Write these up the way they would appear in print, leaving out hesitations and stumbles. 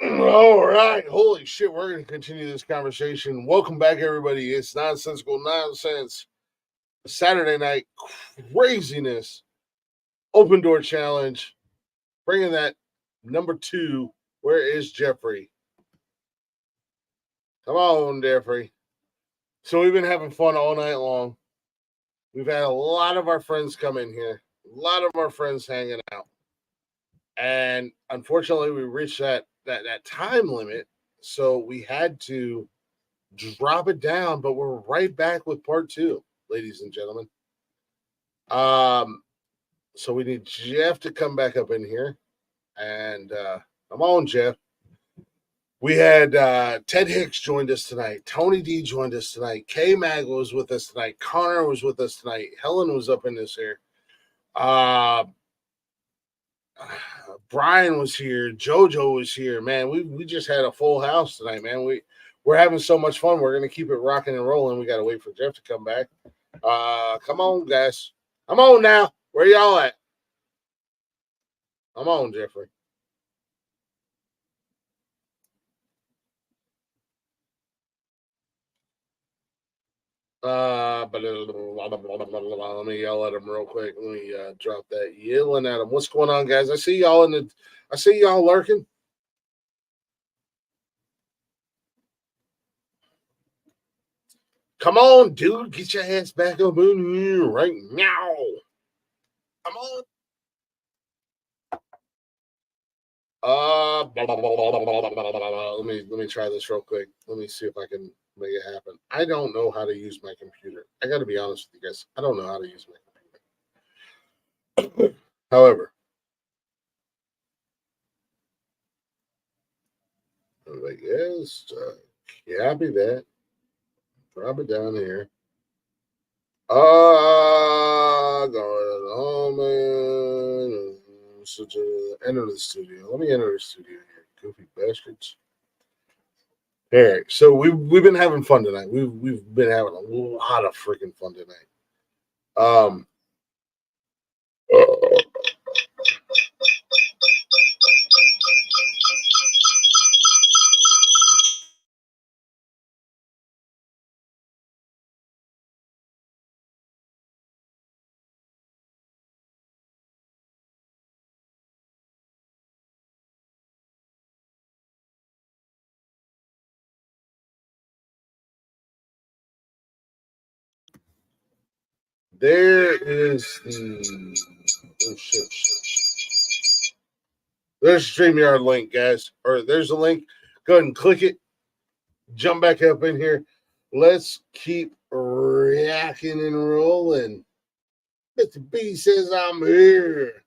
All right. Holy shit. We're going to continue this conversation. Welcome back, everybody. It's Nonsensical Nonsense. Saturday night craziness. Open door challenge. Bringing that number 2. Where is Jeffrey? Come on, Jeffrey. So we've been having fun all night long. We've had a lot of our friends come in here. A lot of our friends hanging out. And unfortunately, we reached that time limit. So we had to drop it down, but we're right back with part 2, ladies and gentlemen. So we need Jeff to come back up in here, and come on, Jeff. We had Ted Hicks joined us tonight. Tony D joined us tonight. K Mag was with us tonight. Connor was with us tonight. Helen was up in this here. Brian was here. JoJo was here. Man, we just had a full house tonight, man. We're having so much fun. We're gonna keep it rocking and rolling. We gotta wait for Jeff to come back. Come on, guys. Come on now. Where y'all at? Come on, Jeffrey. But let me yell at him real quick. Let me drop that yelling at him. What's going on, guys? I see y'all lurking. Come on, dude. Get your ass back up in here right now. Come on. Let me try this real quick. Let me see if I can make it happen. I don't know how to use my computer. I got to be honest with you guys. I don't know how to use my computer. However, I guess copy that. Drop it down here. Going home and enter the studio. Let me enter the studio here, goofy bastards. All right, so we've been having fun tonight. We've been having a lot of freaking fun tonight. There is the shit. There's the StreamYard link, guys. Or there's a link. Go ahead and click it. Jump back up in here. Let's keep racking and rolling. Mr. B says I'm here.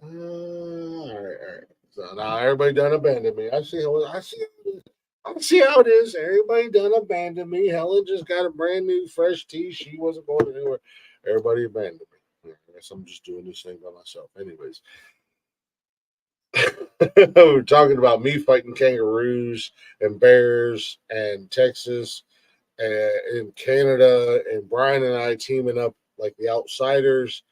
All right. So now everybody done abandoned me. I see how it is. Everybody done abandoned me. Helen just got a brand new fresh tea. She wasn't going anywhere. Everybody abandoned me. I guess I'm just doing this thing by myself. Anyways. We're talking about me fighting kangaroos and bears and Texas and in Canada and Brian and I teaming up like the outsiders.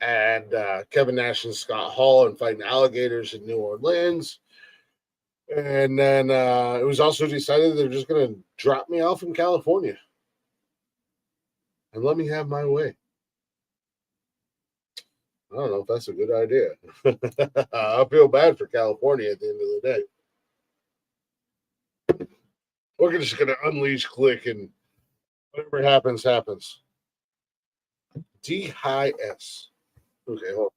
And Kevin Nash and Scott Hall and fighting alligators in New Orleans. And then it was also decided they're just going to drop me off in California and let me have my way. I don't know if that's a good idea. I feel bad for California at the end of the day. We're just going to unleash click and whatever happens, happens. D-High-S. Okay, hold on.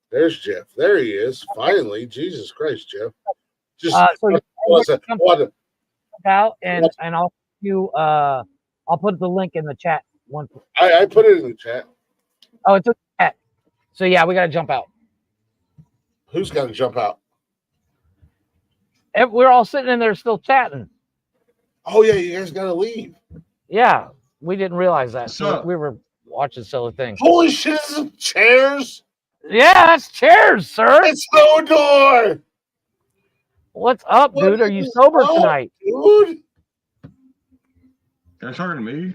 There's Jeff. There he is. Finally. Jesus Christ, Jeff. Just out and I'll put the link in the chat. I put it in the chat. Oh, it's a chat. So yeah, we gotta jump out. Who's got to jump out? We're all sitting in there still chatting. Oh yeah, you guys gotta leave. Yeah, we didn't realize that. So we were watching silly things. Holy shit, chairs! Yeah, that's chairs, sir. It's no door. What's up, dude? Are you sober tonight? Dude? You're talking to me?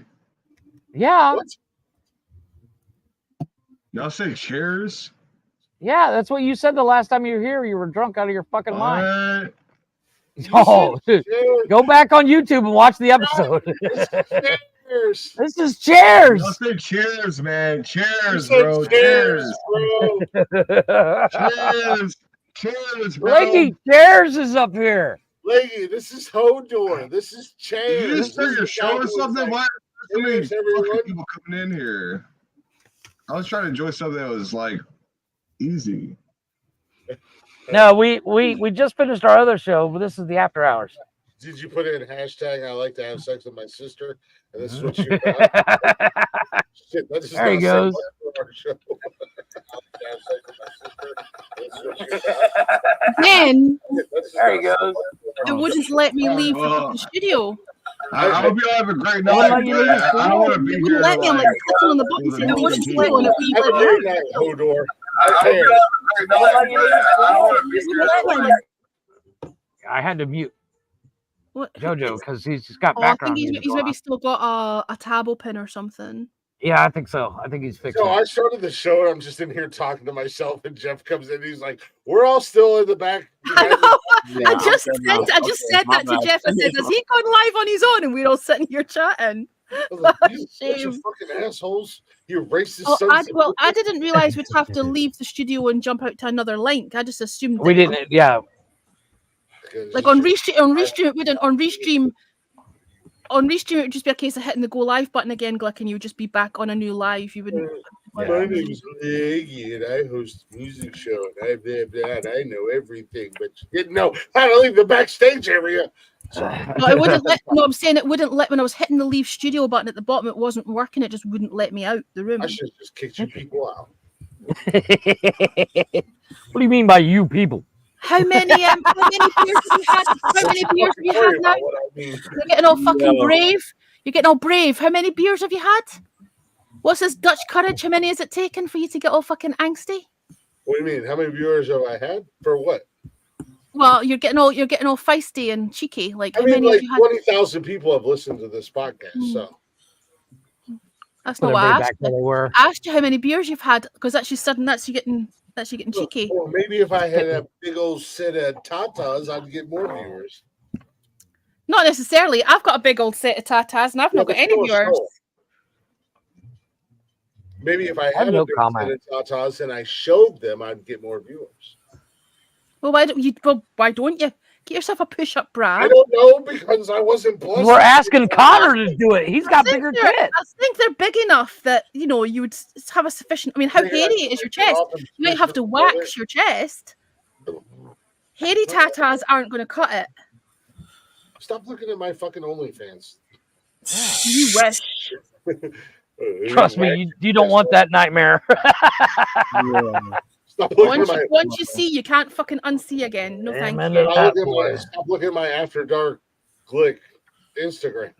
Yeah. What? Y'all say cheers? Yeah, that's what you said the last time you were here. You were drunk out of your fucking mind. You Oh, said go back on YouTube and watch the episode. cheers. This is cheers. Y'all say cheers, man. You Cheers, said bro. cheers, bro. Cheers. Cheers, bro. Leggy Cheers is up here. Leggy, this is Hodor. This is Did cheers. you just start your show or something? Why are so many Cheers, everyone. fucking people coming in here? I was trying to enjoy something that was like easy. No, we just finished our other show, but this is the after hours. Did you put in hashtag I like to have sex with my sister? And this is what you got? Shit, that is There he not goes. our show. Then There he goes. it wouldn't let me leave the studio. I hope you all have a great Well, night. you But I don't want to be It here. wouldn't let me. I'm like clicking on the button With a saying it wouldn't million studio, and it Have a wouldn't great let me. night, Hodor. I had to mute What? JoJo because he's just got Oh, I background think music he's going maybe on. still got a tab open or something. Yeah, I think so. I think he's fixing So I it. started the show and I'm just in here talking to myself, and Jeff comes in. And he's like, "We're all still in the back." I know. I just said that to Jeff. I said, "Has he gone live on his own?" And we're all sitting here chatting. I was like, "You bunch Shame. of fucking assholes! You racist Oh, sons of I didn't realize we'd have to leave the studio and jump out to another link. I just assumed We that- didn't. Yeah, Like on Restream, it wouldn't. On Restream, it would just be a case of hitting the go live button again, Glick, and you would just be back on a new live. You wouldn't. My name is Leggy, and I host a music show, and I blah, blah, and I know everything, but you didn't know how to leave the backstage area. So, No, it wouldn't let. No, I'm saying it wouldn't let when I was hitting the leave studio button at the bottom. It wasn't working. It just wouldn't let me out the room. I should have just kicked you people out. What do you mean by you people? How many beers have you had? How many beers have you Worry had now? about what I mean. You're getting all fucking brave. You're getting all brave. How many beers have you had? What's this Dutch courage? How many has it taken for you to get all fucking angsty? What do you mean? How many viewers have I had? For what? Well, you're getting all feisty and cheeky. Like I how mean, many like have you had? 20,000 people have listened to this podcast. So That's Put not what I everybody asked. back where they were. I asked you how many beers you've had because that's you sudden. That's you getting cheeky. Well, maybe if I had a big old set of tatas, I'd get more viewers. Not necessarily. I've got a big old set of tatas and I've not got any viewers. Maybe if I have had no a big comment. set of tatas and I showed them, I'd get more viewers. Well, why don't you? Well, why don't you get yourself a push-up bra? I don't know because I wasn't blessed. We're asking Connor to do it. He's got bigger tits. I think they're big enough that you know you would have a sufficient. I mean, how hairy is your chest? You might have to wax your chest. Hairy tatas aren't going to cut it. Stop looking at my fucking OnlyFans. You wish. Trust me, you don't want that nightmare. Stop looking at my. Once you see, you can't fucking unsee again. No thank Amen you. to Stop looking at my After Dark Glick Instagram.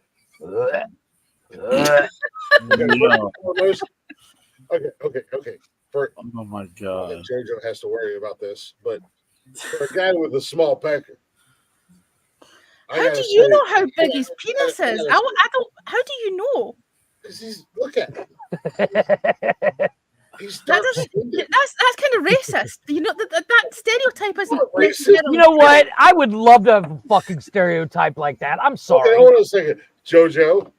Okay. Oh my god. JoJo has to worry about this, but for a guy with a small pecker. How do you know how big his penis is? I don't. How do you know? Because he's look at him. He's dark That's skinned. kind of racist. You know that stereotype isn't Not racist. necessarily You know what? I would love to have a fucking stereotype like that. I'm sorry. Okay, hold on a second, JoJo.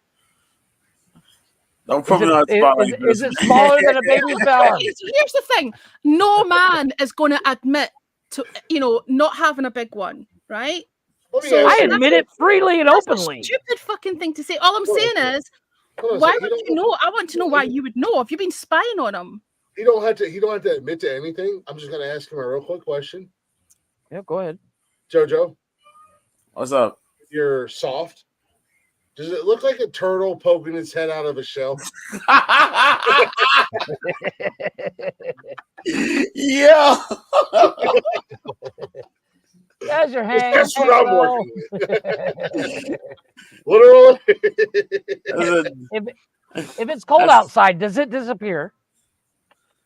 Don't put me on the spot like this. Is it smaller than a baby's arm? Here's the thing: no man is going to admit to not having a big one, right? So I admit it freely and That's openly. a stupid fucking thing to say. All I'm saying is, Hold on a why second, would you know? I want to know why you would know. Have you been spying on him? He don't have to admit to anything. I'm just gonna ask him a real quick question. Yeah, go ahead. JoJo, What's up? you're soft. Does it look like a turtle poking its head out of a shell? Yeah. There's your hand. That's what I'm working with. Literally. If it's cold outside, does it disappear?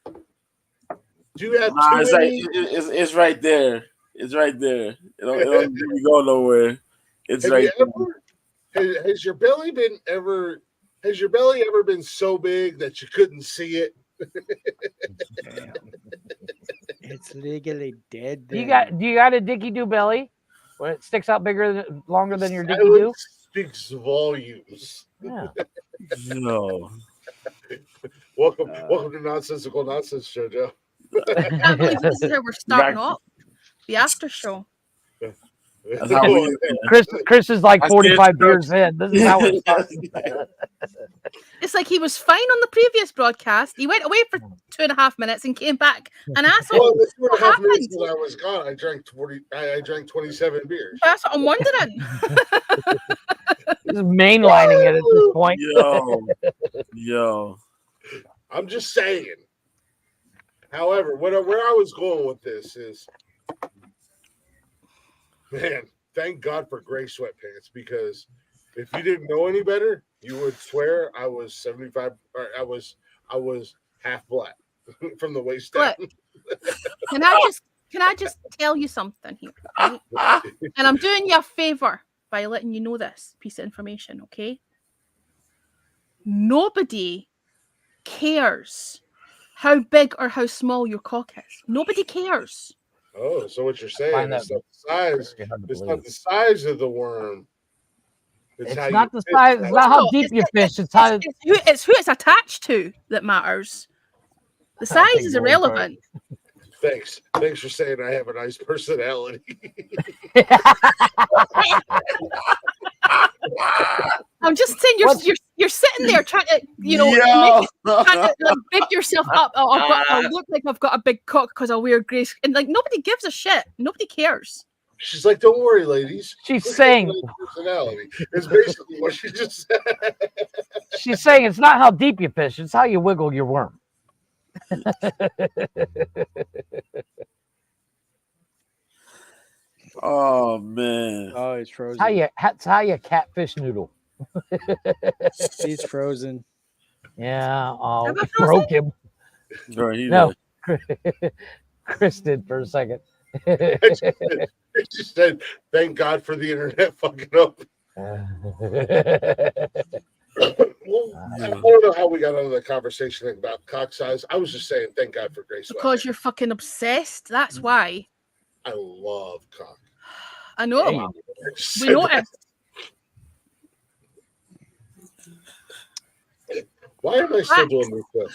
Do you have Nah, too many? it's right there. It's right there. It don't really go nowhere. It's Have right you ever, has your belly been ever? Has your belly ever been so big that you couldn't see it? Damn. It's legally dead. Do you then. got a dicky do belly? Where it sticks out longer than your dicky do? Silence speaks volumes. Yeah. No. Welcome to Nonsensical Nonsense Show, Joe. I can't believe this is how we're starting off the after show. That's how we. Chris is like I 45 stand years in. This is how we're starting. It's like he was fine on the previous broadcast. He went away for 2.5 minutes and came back. An asshole. Well, the What 2.5 minutes happened? that I was gone, I drank 27 beers. That's what I'm wondering. He's mainlining it at this point. Yo. I'm just saying. However, where I was going with this is, man, thank God for gray sweatpants, because if you didn't know any better, you would swear I was 75, or I was half black from the waist down. Look, can I just tell you something here? Right? And I'm doing you a favor by letting you know this piece of information, okay? Nobody cares how big or how small your cock is. Nobody cares. Oh, so what you're saying Find is that not the size. very hard to It's not believe. the size of the worm. It's how not you the fit size. that. It's not how No, deep you fish. It's It's, how. it's who it's attached to that matters. The size take is your word for it. irrelevant. Thanks for saying I have a nice personality. I'm just saying you're sitting there trying to Yo. trying to like big yourself up. Oh, I look like I've got a big cock because I wear grey, and like nobody gives a shit. Nobody cares. She's like, "Don't worry, ladies." She's Look at saying- my personality. It's basically what she just said. She's saying it's not how deep you fish. It's how you wiggle your worm. Oh man. Oh, he's frozen. It's how you catfish noodle. He's frozen. Yeah. Oh, Am I broke him. Bro, he No. Chris did for a second. She said, "Thank God for the internet fucking up." Well, I don't know how we got into the conversation about cock size. I was just saying, thank God for Grace. Because you're fucking obsessed. That's why. I love cock. I know. Hey. We noticed. Why am I still doing this stuff?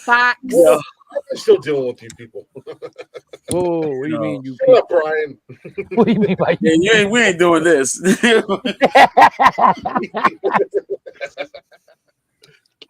Facts. Yeah. Why am I still dealing with you people? Whoa, what do you mean, you Shut up, Brian. What do you mean by Yeah, we ain't doing this.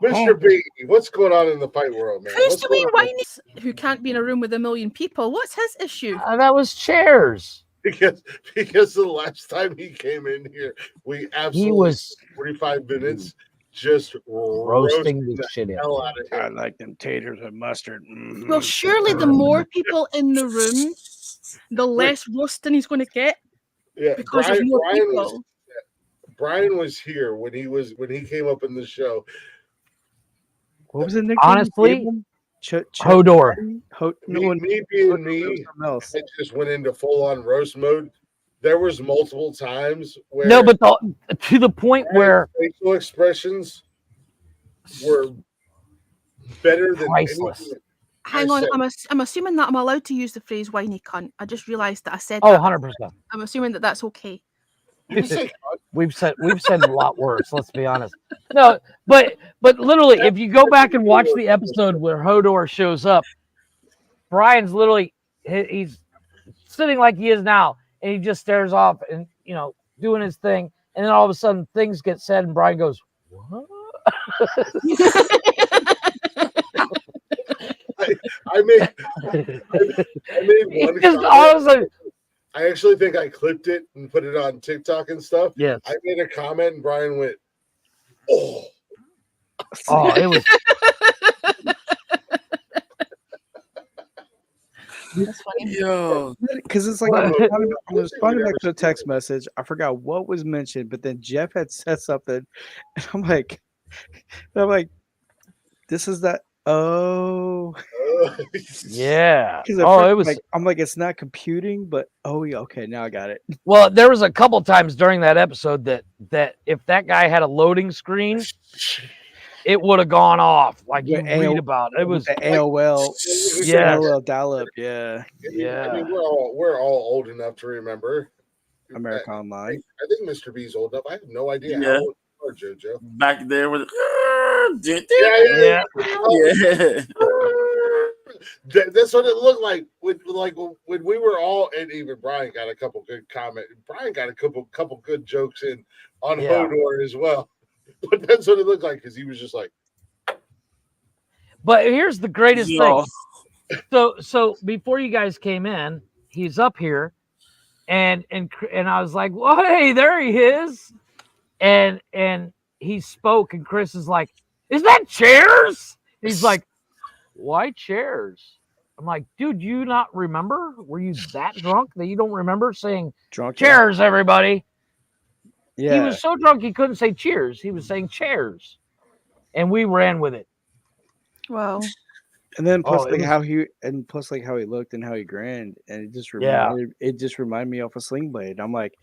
Mr. B, what's going on in the fight world, man? Who's What's Dwayne going on? White who can't be in a room with a million people? What's his issue? That was chairs. Because the last time he came in here, we absolutely He was 45 minutes just roasting the shit out. hell out of I him. like them taters with mustard. Mhm. Well, surely the more people in the room, the less roasting he's going to get Yeah, because there's more people. Brian was here when he came up in the show. What was the nickname? Honestly, Hodor. Me being me, I just went into full on roast mode. There was multiple times where no, but to the point where facial expressions were better than priceless. anything. Hang I on, said- I'm assuming that I'm allowed to use the phrase whiny cunt. I just realised that I said Oh, that. 100%. I'm assuming that that's okay. You can say We've said a lot worse. Let's be honest. No, but literally, if you go back and watch the episode where Hodor shows up, Brian's literally he's sitting like he is now, and he just stares off and doing his thing, and then all of a sudden things get said, and Brian goes, "What?" I made one Just comment. all of a sudden, I actually think I clipped it and put it on TikTok and stuff. yes. I made a comment and Brian went, "Oh." Oh, it was. That's funny. Yo. Because it's like What? I'm responding back to a text message. I forgot what was mentioned, but then Jeff had said something, and I'm like, this is that. Oh, Yeah. because Oh, it was. I'm like, it's not computing, but oh yeah, okay, now I got it. Well, there was a couple times during that episode that if that guy had a loading screen, it would have gone off. Like you With read about it. It was the AOL, Yeah. AOL dial-up, yeah. Yeah. I mean, we're all old enough to remember. America I Online. think Mr. B's old enough. I have no idea how Yeah. old you are, JoJo. Back there with Yeah. That's what it looked like when we were all, and even Brian got a couple good comments. Brian got a couple good jokes in on Yeah. Hodor as well. But that's what it looked like because he was just like. But here's the greatest Yo. thing. So before you guys came in, he's up here, and I was like, well, hey, there he is, and he spoke, and Chris is like, is that chairs? He's like, why chairs? I'm like, dude, you not remember? Were you that drunk that you don't remember saying Drunk. chairs, everybody? Yeah. He was so drunk he couldn't say cheers. He was saying chairs, and we ran with it. Wow. And then plus Oh, it like was- how he looked and how he grinned, and it just reminded me of a Sling Blade. I'm like,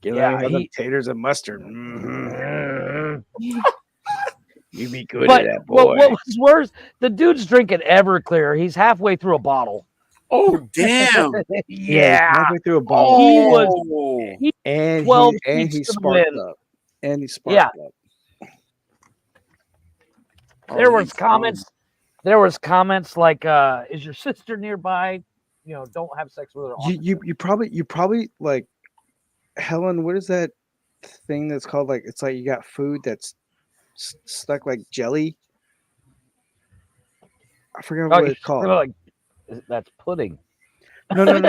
get Yeah, them taters and mustard. Mhm. You be good But at that, boy. what was worse, the dude's drinking Everclear. He's halfway through a bottle. Oh damn! Yeah. halfway through a bottle. He was and 12 he feet to the sparked wind. up. And he sparked up. There was comments. There was comments like, "Is your sister nearby? You know, don't have sex with her." You probably like, Helen. What is that thing that's called? Like, it's like you got food that's stuck like jelly. I forgot what it's called. Like, that's pudding. No. Like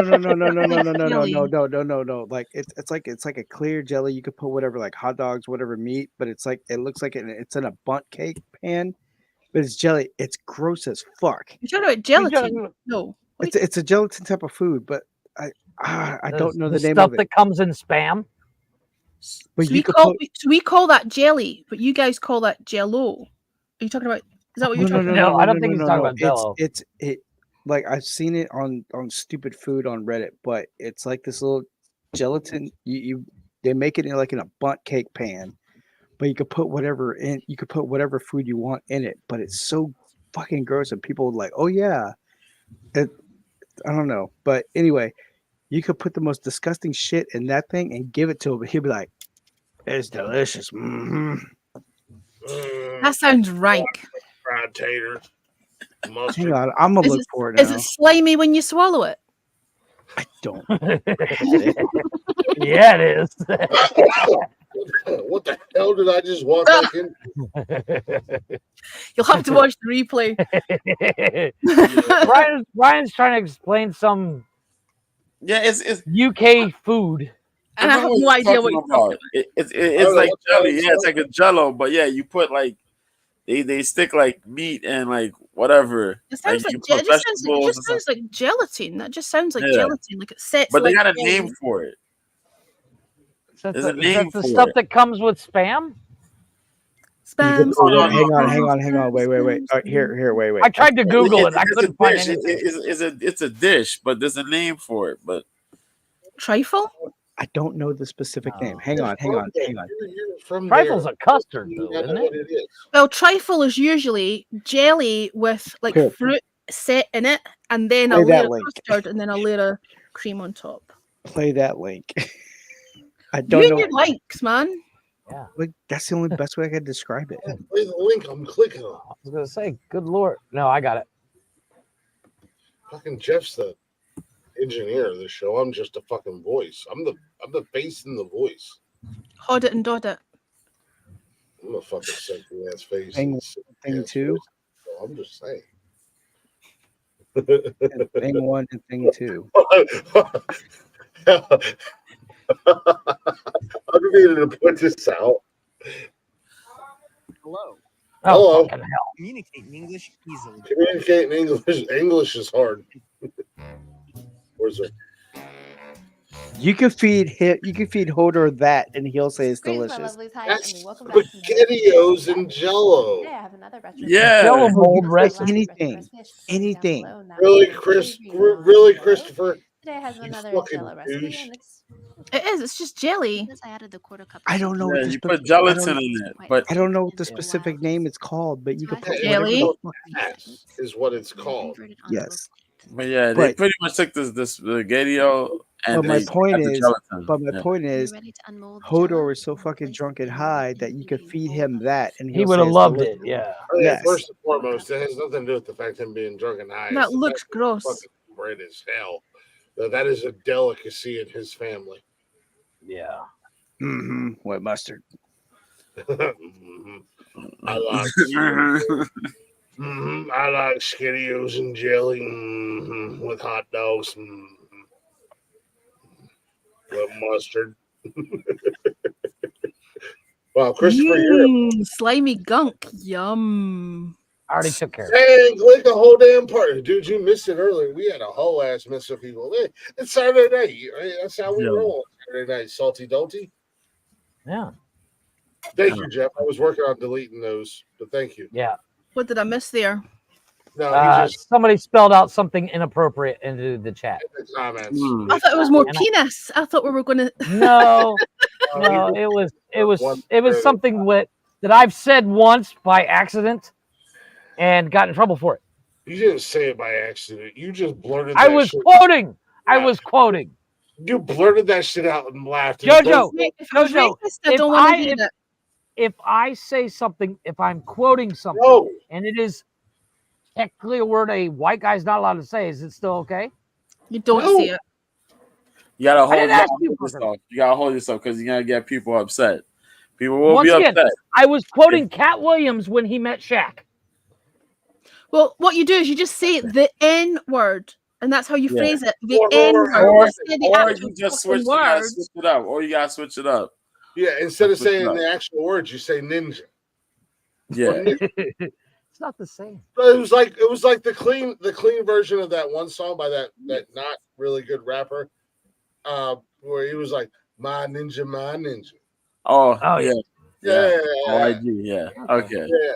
it's like a clear jelly. You could put whatever, like hot dogs, whatever meat, but it's like it looks like it's in a bundt cake pan, but it's jelly. It's gross as fuck. You're talking about gelatin? No. It's a gelatin type of food, but I don't know the name stuff of it. that comes in Spam. But So we call that jelly, but you guys call that Jello. Are you talking about? Is that what you're talking about? No, I don't think he's talking about Jello. It's like I've seen it on stupid food on Reddit, but it's like this little gelatin. They make it in like in a bundt cake pan, but you could put whatever in. You could put whatever food you want in it, but it's so fucking gross, and people like, oh yeah, I don't know, but anyway, you could put the most disgusting shit in that thing and give it to him, but he'll be like, it's delicious. Mm-hmm. That sounds rank. Fried taters. Hang on, I'm gonna look for it now. Is it slimy when you swallow it? I don't. Yeah, it is. What the hell did I just walk back in? You'll have to watch the replay. Ryan's trying to explain some it's UK food. And I have no idea what you're talking about. It's like jelly. Yeah, it's like a Jello, but yeah, you put like they stick like meat and like whatever. It sounds like you it just sounds like gelatin. That just sounds like gelatin. Like it sets. But they like got a name for it. There's a name Is that the for stuff it. that comes with Spam? Spam. Hang on. Wait. All right, here, wait. I tried to Google it. I couldn't find anything. It's a dish, but there's a name for it. But Trifle? I don't know the specific name. Hang on. Trifle's a custard, though, isn't it? Well, trifle is usually jelly with like fruit set in it, and then a layer of custard, and then a layer of cream on top. Play that link. I don't know. You and your likes, man. Yeah. Like, that's the only best way I could describe it. Play the link. I'm clicking on. I was gonna say, good lord. No, I got it. Fucking Jeff's the engineer of the show. I'm just a fucking voice. I'm the face and the voice. Hod it and dod it. I'm a fucking sexy ass face. Thing two. So I'm just saying. Thing one and thing two. I'm needing to put this out. Hello. Hello. Fucking hell. Communicate in English easily. Communicate in English. English is hard. Where's it? You could feed Hodor that, and he'll say it's delicious. That's SpaghettiOs and Jello. yeah, Jello mold recipe. Anything. Really, Christopher? Today has You another fucking Jello recipe, douche. and it's It is. It's just jelly. I added the quarter cup. I don't know. Yeah, what the you put I gelatin don't, in it, but I don't know what the Yeah. specific name it's called, but you can put Jelly? whatever the fuck. Pass is what it's called. Yes. yeah, they But- pretty much took this spaghetti-o and But my they point add the is, gelatin. Hodor was so fucking drunk and high that you could feed him that, and He he'll would say have it's loved delicious. it. Yeah. I mean, Yes. first and foremost, it has nothing to do with the fact of him being drunk and high. That It's the looks fact that gross. fucking bread as hell. That is a delicacy in his family. Yeah. Mm-hmm. With mustard. Mhm. I like SkinnyOs and jelly with hot dogs with mustard. Wow, Christopher, you're Slimy gunk. Yum. I already took care of it. Hey, click a whole damn part. Dude, you missed it earlier. We had a whole ass mess of people. Hey, it's Saturday night. Right? That's how we roll on Saturday night. Salty Dolty. Yeah. Thank you, Jeff. I was working on deleting those, but thank you. Yeah. What did I miss there? No, he just Somebody spelled out something inappropriate into the chat. in the comments. I thought it was more And penis. I thought we were going to. No, no, it was something that I've said once by accident and got in trouble for it. You didn't say it by accident. You just blurted I that was shit. quoting. I was quoting. You blurted that shit out and laughed. Jojo, If I was Jojo, racist, I don't want to hear it. if I say something, if I'm quoting something, No. and it is technically a word a white guy's not allowed to say, is it still okay? You don't No. see it. You gotta I hold didn't ask you yourself. You gotta hold yourself because you're gonna get people upset. People will Once be again, upset. I was quoting Cat Williams when he met Shaq. Well, what you do is you just say the N word, and that's how you Yeah. phrase it. The Or- N or- word. Or, Don't say the or actual you just fucking switch, you gotta words. switch it up. Or you gotta switch it up. Yeah, instead of That's what's saying up. the actual words, you say ninja. Yeah. It's not the same. But it was like the clean version of that one song by that not really good rapper, where he was like my ninja, my ninja. Oh, Oh, yeah. yeah. Yeah, OIG, yeah. Okay. yeah.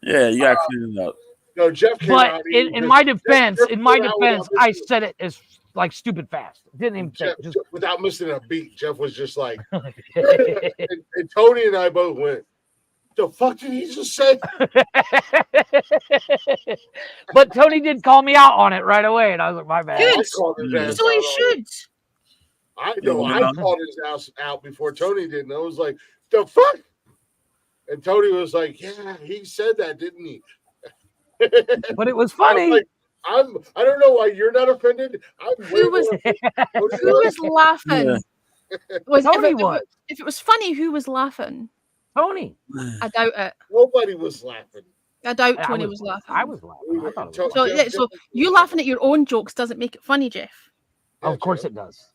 Yeah, you gotta clean it up. No, Jeff came But out. in my defense, Jeff in my came out defense, without I missing- said it as like stupid fast. Didn't even Jeff, think. Just without missing a beat. Jeff was just like, and Tony and I both went, "The fuck did he just say?" But Tony did call me out on it right away, and I was like, my bad. I called his ass So out he on it. should. I know. Yeah. I called his ass out before Tony did, and I was like, "The fuck." And Tony was like, "Yeah, he said that, didn't he?" But it was I'm funny. like, I don't know why you're not offended. I'm way Who was more offended. who was laughing? Was Tony if was. if it was funny, who was laughing? Tony. I doubt it. Nobody was laughing. I doubt I Tony was- was laughing. I was laughing. I thought it was So funny. yeah, so you laughing at your own jokes doesn't make it funny, Jeff. Of course it does.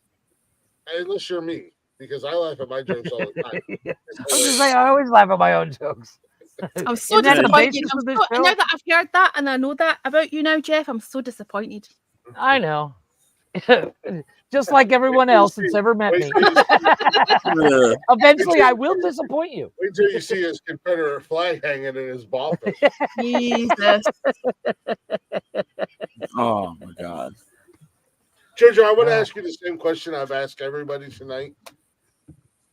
Unless you're me, because I laugh at my jokes all the time. I was just saying, I always laugh at my own jokes. I'm so Isn't that the disappointed. basis I'm of this so, show? now that I've heard that and I know that about you now, Jeff, I'm so disappointed. I know. Just like everyone else that's ever met me. Yeah. Eventually, I will disappoint you. Wait till you see his Confederate flag hanging in his ball pit. Jesus. Oh my God. Jojo, I want to ask you the same question I've asked everybody tonight.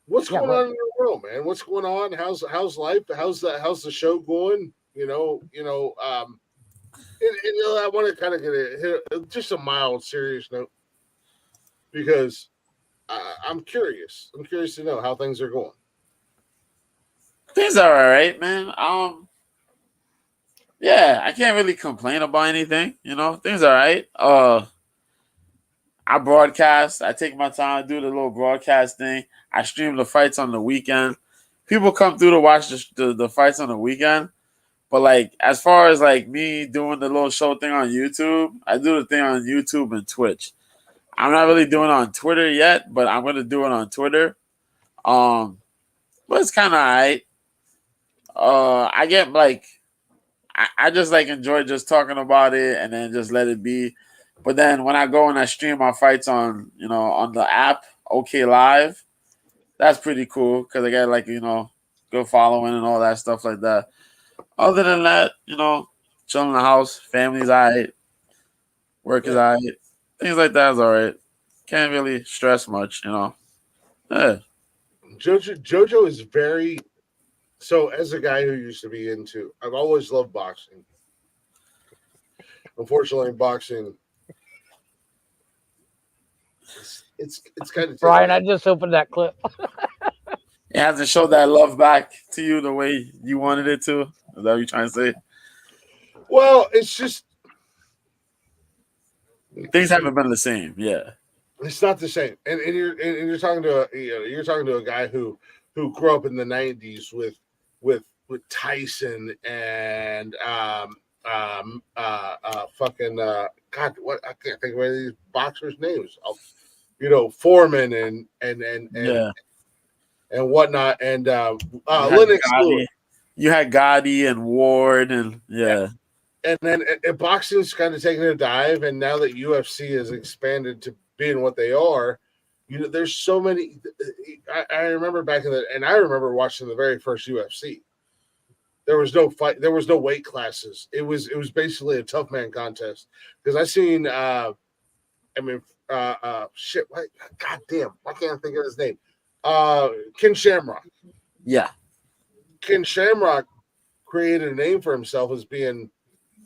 What's going on in your world, man? What's going on? How's life? How's the show going? I want to kind of hit just a mild, serious note because I'm curious. I'm curious to know how things are going. Things are all right, man. Yeah, I can't really complain about anything. Things are all right. I broadcast. I take my time to do the little broadcast thing. I stream the fights on the weekend. People come through to watch the fights on the weekend. But, like, as far as, like, me doing the little show thing on YouTube, I do the thing on YouTube and Twitch. I'm not really doing it on Twitter yet, but I'm going to do it on Twitter. But it's kind of all right. I get, like, I just, like, enjoy just talking about it and then just let it be. But then when I go and I stream my fights on, on the app, OK Live, that's pretty cool because I got, like, good following and all that stuff like that. Other than that, chilling in the house, family's all right, work is all right, things like that is all right. Can't really stress much, JoJo is very. So, as a guy who used to be into, I've always loved boxing. Unfortunately, boxing, it's kind of Brian, I just opened that clip. It hasn't showed that love back to you the way you wanted it to. Is that what you're trying to say? Well, it's just Things haven't been the same. Yeah. it's not the same. And you're talking to you're talking to a guy who grew up in the '90s with Tyson and fucking God, what I can't think of any of these boxers' names. Foreman and whatnot, and Lennox Lewis. You had Gotti and Ward, and And then boxing's kind of taking a dive, and now that UFC has expanded to being what they are, there's so many. I remember back in and I remember watching the very first UFC. There was no fight. There was no weight classes. It was basically a tough man contest. Because I seen, shit. What? God damn! I can't think of his name. Ken Shamrock. Yeah. Ken Shamrock created a name for himself as being,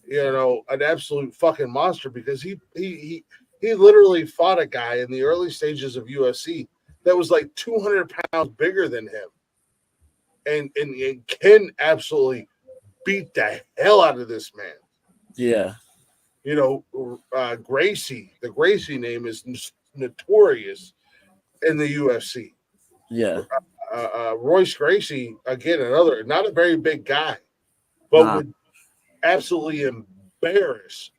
an absolute fucking monster because he literally fought a guy in the early stages of UFC that was like 200 pounds bigger than him. And Ken absolutely beat the hell out of this man. Yeah. Gracie, the Gracie name is notorious in the UFC. Yeah. Royce Gracie, again, another, not a very big guy, but would absolutely embarrass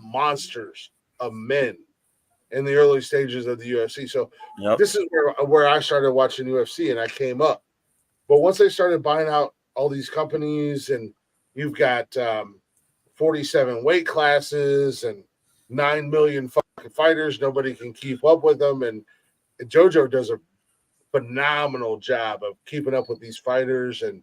monsters of men in the early stages of the UFC. So This is where I started watching UFC and I came up. But once they started buying out all these companies and you've got 47 weight classes and 9 million fucking fighters, nobody can keep up with them. And JoJo does a phenomenal job of keeping up with these fighters and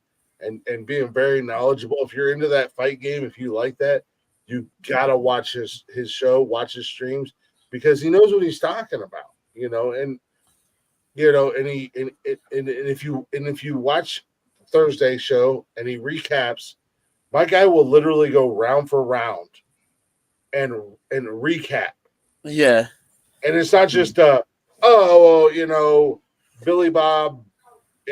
being very knowledgeable. If you're into that fight game, if you like that, you gotta watch his show, watch his streams, because he knows what he's talking about, and if you watch Thursday show and he recaps, my guy will literally go round for round and recap. Yeah. And it's not just Billy Bob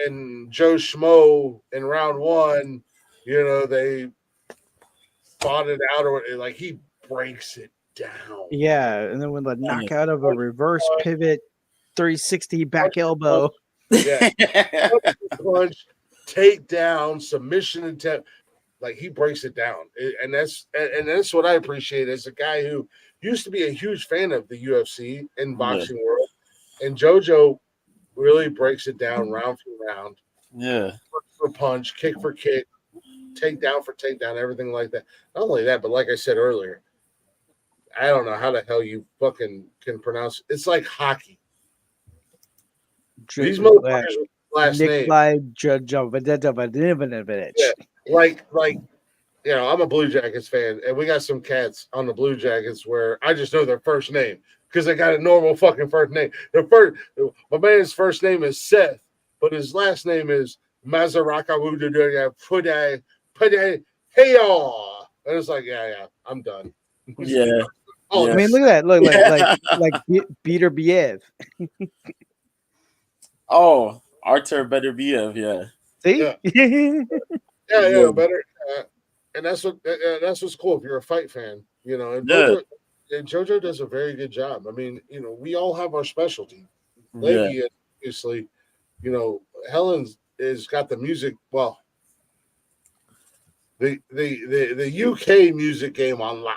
and Joe Schmo in round one, they fought it out, or like he breaks it down. Yeah, and then with the knockout of a reverse pivot 360 back elbow. Yeah. Punch, takedown, submission attempt. Like he breaks it down. And that's what I appreciate as a guy who used to be a huge fan of the UFC and boxing world. And JoJo really breaks it down round for round. Yeah. Punch for punch, kick for kick, takedown for takedown, everything like that. Not only that, but like I said earlier, I don't know how the hell you fucking can pronounce it. It's like hockey. These motherfuckers with last name. Yeah, I'm a Blue Jackets fan, and we got some cats on the Blue Jackets where I just know their first name because they got a normal fucking first name. My man's first name is Seth, but his last name is Mazaraka Pude Heya. And it's like, yeah, I'm done. Yeah. Oh, I mean, look at that. Like Peter Biev. Oh, Artur Beterbiev, yeah. See? Yeah, better. And that's what's cool if you're a fight fan, And JoJo does a very good job. I mean, we all have our specialty. Lady, obviously, Helen's has got the music. Well, the UK music game on lockdown.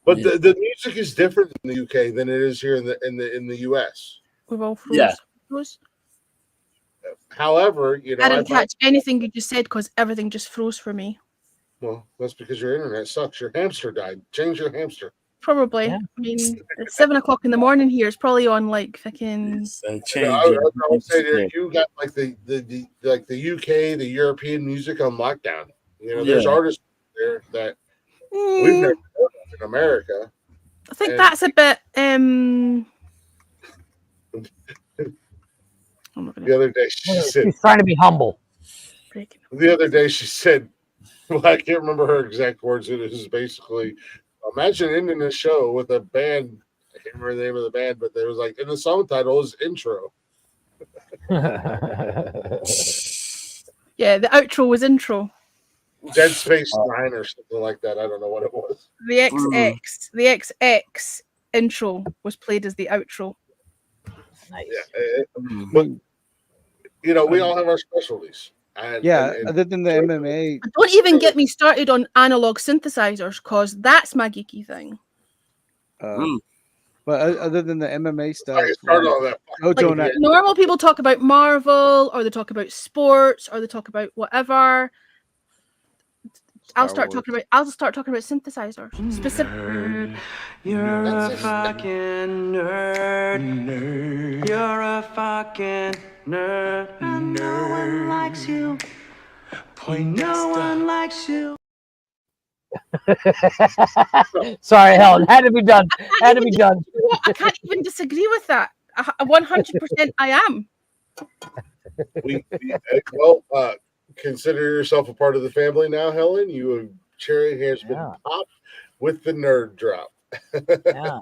But the music is different in the UK than it is here in the US. We've all froze. However, I didn't catch anything you just said because everything just froze for me. Well, that's because your internet sucks. Your hamster died. Change your hamster. Probably. Yeah. I mean, it's 7 o'clock in the morning here. It's probably on like fucking. I would say that you got like the UK, the European music on lockdown. There's artists there that we've never heard of in America. I think that's a bit I'm not gonna The other day she said. She's trying to be humble. break it. The other day she said, well, I can't remember her exact words. It is basically, imagine ending a show with a band. I can't remember the name of the band, but there was like, and the song title is intro. Yeah, the outro was intro. Dead Space 9 or something like that. I don't know what it was. The XX intro was played as the outro. Nice. Yeah, but you know, we all have our specialties. And, and other than the MMA, Don't even get me started on analog synthesizers, because that's my geeky thing. but other than the MMA stuff, I started on that. Jojo and I, Normal people talk about Marvel, or they talk about sports, or they talk about whatever. I'll start talking about synthesizers. Specific. You're a fucking nerd. You're a fucking nerd. And no one likes you. No one likes you. Sorry, Helen. Had to be done. Had to be done. I can't even disagree with that. 100% I am. Consider yourself a part of the family now, Helen. Cherry has been popped with the nerd drop. Yeah.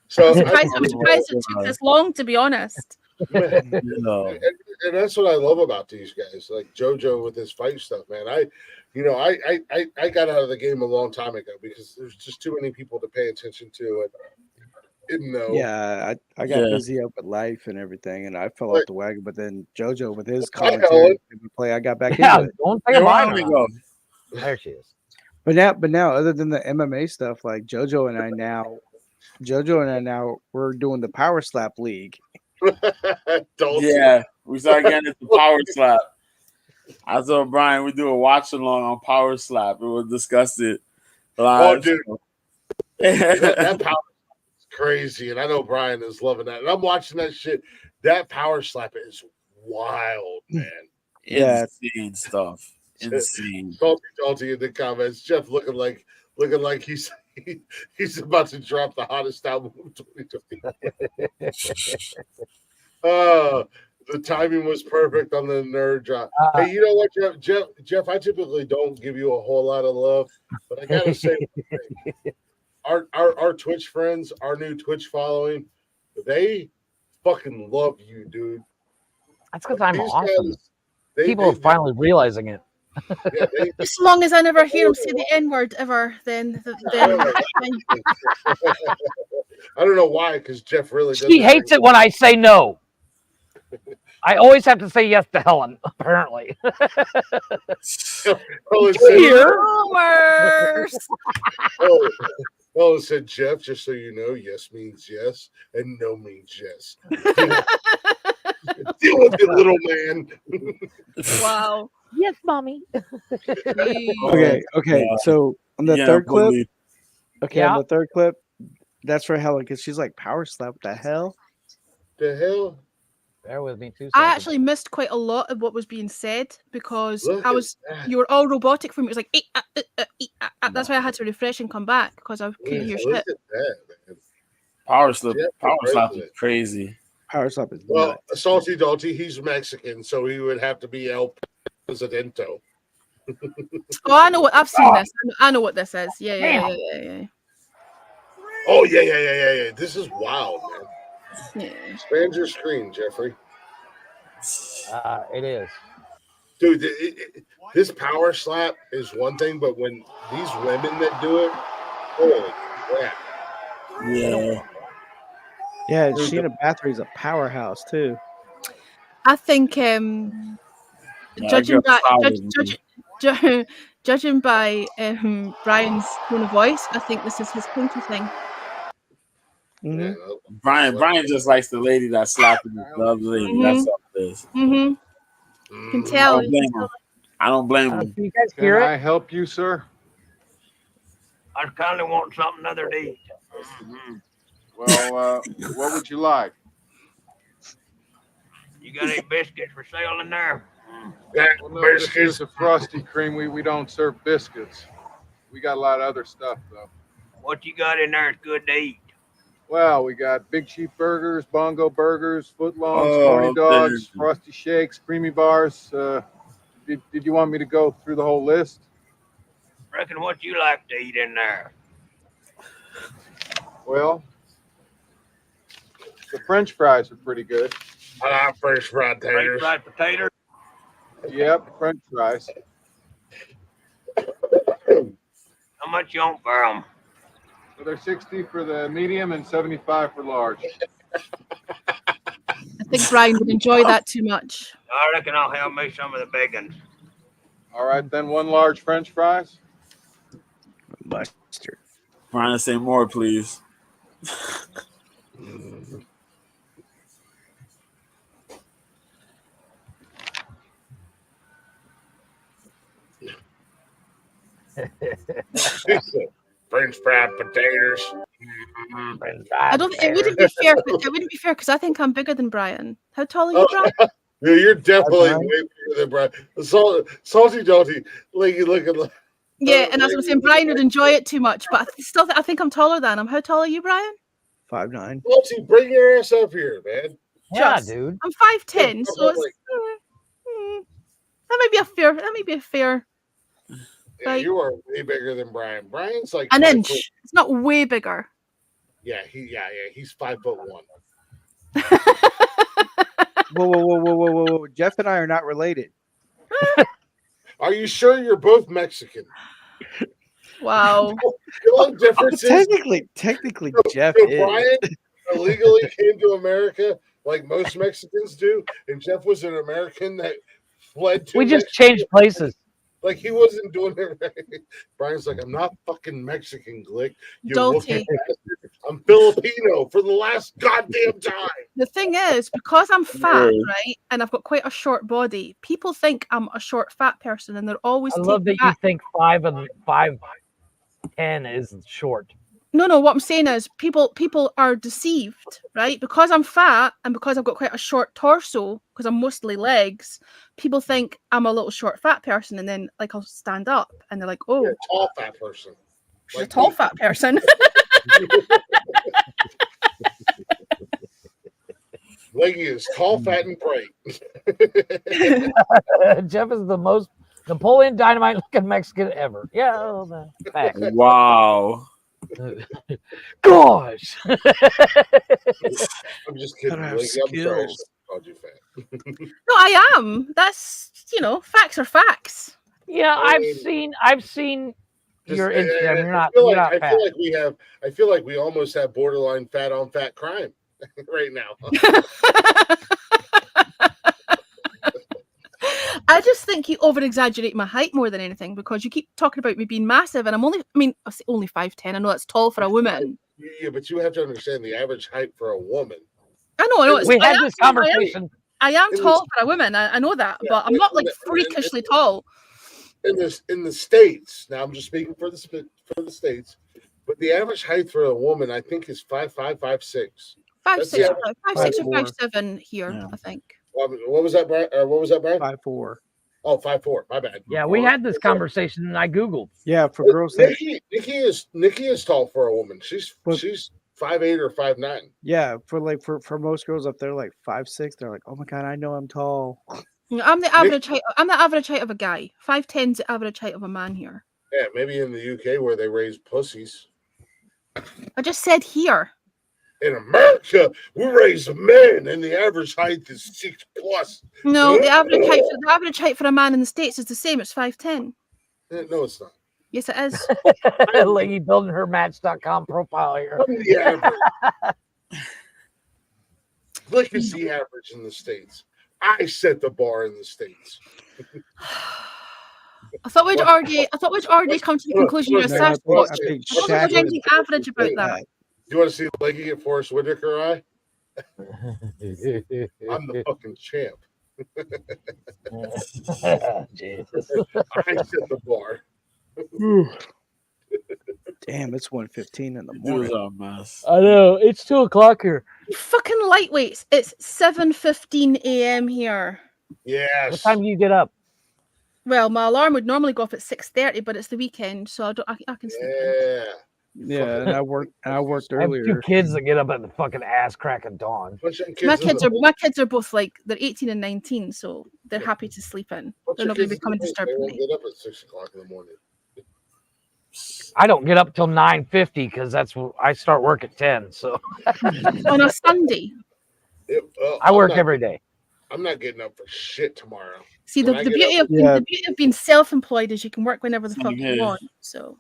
So I'm surprised it took this long, to be honest. And that's what I love about these guys, like JoJo with his fight stuff, man. I got out of the game a long time ago because there's just too many people to pay attention to, and didn't know. Yeah, I got busy up with life and everything, and I fell off the wagon. But then JoJo with his commentary play, I got back into it. Don't think about it. There she is. But now, other than the MMA stuff, like JoJo and I now, we're doing the Power Slap League. Yeah, we started getting into Power Slap. I told Brian we do a watch along on Power Slap. We'll discuss it live. Oh, dude, that Power Slap is crazy, and I know Brian is loving that. And I'm watching that shit. That Power Slap is wild, man. Insane stuff. Insane. Salty in the comments. Jeff looking like he's about to drop the hottest album of 2020. The timing was perfect on the nerd drop. Hey, you know what, Jeff? I typically don't give you a whole lot of love, but I gotta say, our Twitch friends, our new Twitch following, they fucking love you, dude. That's because I'm awesome. People are finally realizing it. Yeah, as long as I never hear him say the N-word ever, then I don't know why, because Jeff really doesn't. She hates it when I say no. I always have to say yes to Helen, apparently. Helen said, Jeff, just so you know, yes means yes, and no means yes. Deal with it, little man. Wow. Yes, mommy. Okay. So on the third clip, on the third clip, that's for Helen because she's like, Power Slap. The hell? The hell? Bear with me 2 seconds. I actually missed quite a lot of what was being said because you were all robotic for me. It was like that's why I had to refresh and come back because I couldn't hear shit. Power Slap is crazy. Power Slap is Salty Dalty, he's Mexican, so he would have to be El Presidento. Oh, I know what I've seen this. I know what this is. Yeah. Oh yeah. This is wild, man. Yeah. Expand your screen, Jeffrey. It is. Dude, this Power Slap is one thing, but when these women that do it, holy crap. Yeah. Yeah, Sheena Bathory's a powerhouse too. I think judging by Brian's tone of voice, I think this is his kinky thing. Mm-hmm. Brian just likes the lady that's slapping the other lady. Mm-hmm. That's all it is. Mm-hmm. You can tell. I don't blame him. You guys hear Can it? I help you, sir? I kind of want something other to eat. Mm-hmm. Well, what would you like? You got any biscuits for sale in there? Well, no, this is a Frosty Cream. We don't serve biscuits. We got a lot of other stuff, though. What you got in there is good to eat. Well, we got Big Chief Burgers, Bongo Burgers, Footlongs, Oh, Corny I'm Dogs, thinking. Frosty Shakes, Creamy Bars. Did you want me to go through the whole list? Reckon what you like to eat in there? Well, the French fries are pretty good. I like French fried French taters. fried potatoes? Yep, French fries. How much you want for them? So they're 60 for the medium and 75 for large. I think Brian would enjoy that too much. I reckon I'll have me some of the bacon. All right, then 1 large French fries. Mustard. Trying to say more, please. French fried potatoes. I don't. It wouldn't be fair. It wouldn't be fair because I think I'm bigger than Brian. How tall are you, Brian? Yeah, you're definitely Brian? way bigger than Brian. Salty Jaunty, like you look at. Yeah, and as I was saying, Brian would enjoy it too much, but I think I'm taller than him. How tall are you, Brian? 5'9". Salty, bring your ass up here, man. Yeah, Just- dude. I'm 5'10", so it's that might be a fair. That might be a fair. Yeah, Like- you are way bigger than Brian. Brian's like An 5 inch. foot- It's not way bigger. Yeah, he's 5'1". Whoa. Jeff and I are not related. Are you sure you're both Mexican? Wow. The only difference is Technically, Jeff so is. Brian illegally came to America like most Mexicans do, and Jeff was an American that fled to We just Mexico. changed places. Like he wasn't doing it right. Brian's like, I'm not fucking Mexican, Glick. You Dolce. wicked bastard. I'm Filipino for the last goddamn time. The thing is, because I'm fat, Really? right, and I've got quite a short body, people think I'm a short, fat person, and they're always I love that taken you back. think 5'10" is short. No. What I'm saying is, people are deceived, right? Because I'm fat and because I've got quite a short torso, because I'm mostly legs. People think I'm a little short, fat person, and then like I'll stand up, and they're like, "Oh, You're a tall fat person. she's a tall, fat person." Leggy is tall, fat, and bright. Jeff is the most Napoleon Dynamite looking Mexican ever. Yeah, oh, man. Fact. Wow. Gosh. I'm just kidding. Gotta have Leggy, I'm sorry I skills. called you fat. No, I am. That's facts are facts. Yeah, I I've seen Just- your Instagram. You're not I fat. feel like we almost have borderline fat on fat crime right now. I just think you over exaggerate my height more than anything because you keep talking about me being massive, and I say only 5'10". I know that's tall for a woman. Yeah, but you have to understand the average height for a woman. I know. It's, We I had am- this conversation. I am It tall was- for a woman. I know that, Yeah, but I'm not like and- freakishly tall. In the states. Now I'm just speaking for the states, but the average height for a woman I think is 5'5", 5'6". 5'6", yeah, 5'6" or 5'4". 5'7" here, Yeah. I think. What was that, Brian? What was that, Brian? 5'4". Oh, 5'4". My bad. Yeah, we had this conversation and I Googled. Yeah, for girls that Nikki is tall for a woman. She's 5'8" or 5'9". for most girls up there like 5'6", they're like, oh my god, I know I'm tall. I'm the average height. I'm the average height of a guy. 5'10" is the average height of a man here. Yeah, maybe in the UK where they raise pussies. I just said here. In America, we raise men, and the average height is 6+. No, the average height for a man in the States is the same. It's 5'10". No, it's not. Yes, it is. Lady building her Match.com profile here. The average. Look at the average in the States. I set the bar in the States. I thought we'd already come to the conclusion you're a No, Sasquatch. no, I don't think there's anything average about that. You want to see Leggy get Forrest Whitaker eye? I'm the fucking champ. Jesus. I set the bar. Damn, it's 1:15 in the Dude, morning. a mess. I know. It's 2:00 here. Fucking lightweights. It's 7:15 a.m. here. Yes. What time do you get up? Well, my alarm would normally go off at 6:30, but it's the weekend, so I can sleep in. Yeah. Yeah, and I worked I have earlier. 2 kids that get up at the fucking ass crack of dawn. My kids are both like they're 18 and 19, so they're happy to sleep in. They're not going to be coming disturbing They me. won't get up at 6 o'clock in the morning. I don't get up till 9:50 because that's when I start work at 10. So On a Sunday. I work every day. I'm not getting up for shit tomorrow. See, the beauty of being self-employed is you can work whenever the fuck you want. So.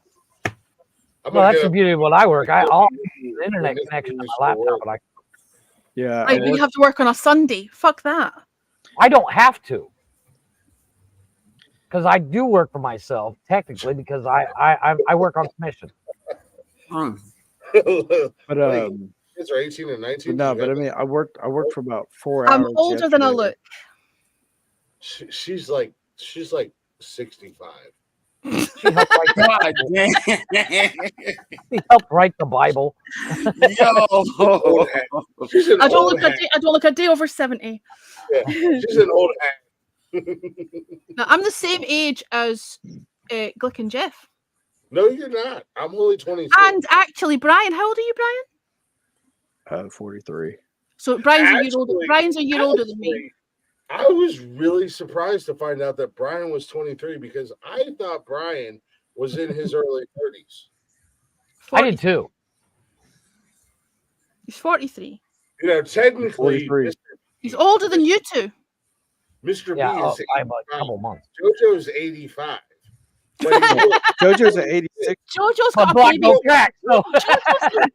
Well, that's the beauty of what I work. I'll have the internet connection on my laptop, but Right, but you have to work on a Sunday. Fuck that. I don't have to, because I do work for myself technically because I work on commission. But kids are 18 and 19. no, but I mean, I worked for about 4 I'm hours. older than I look. She's like 65. She helped write God damn. She helped write the Bible. Yo. I don't look a day over 70. Yeah, she's an old hat. Now, I'm the same age as Glick and Jeff. No, you're not. I'm only 22. And actually, Brian, how old are you, Brian? 43. So Brian's a year older. Brian's a year older than me. I was really surprised to find out that Brian was 23 because I thought Brian was in his early 30s. I did too. He's 43. You know, technically, He's older than you two. Mr. Yeah, B is by a couple months. JoJo's 85. JoJo's at 86. JoJo's But got a black baby. don't crack. So.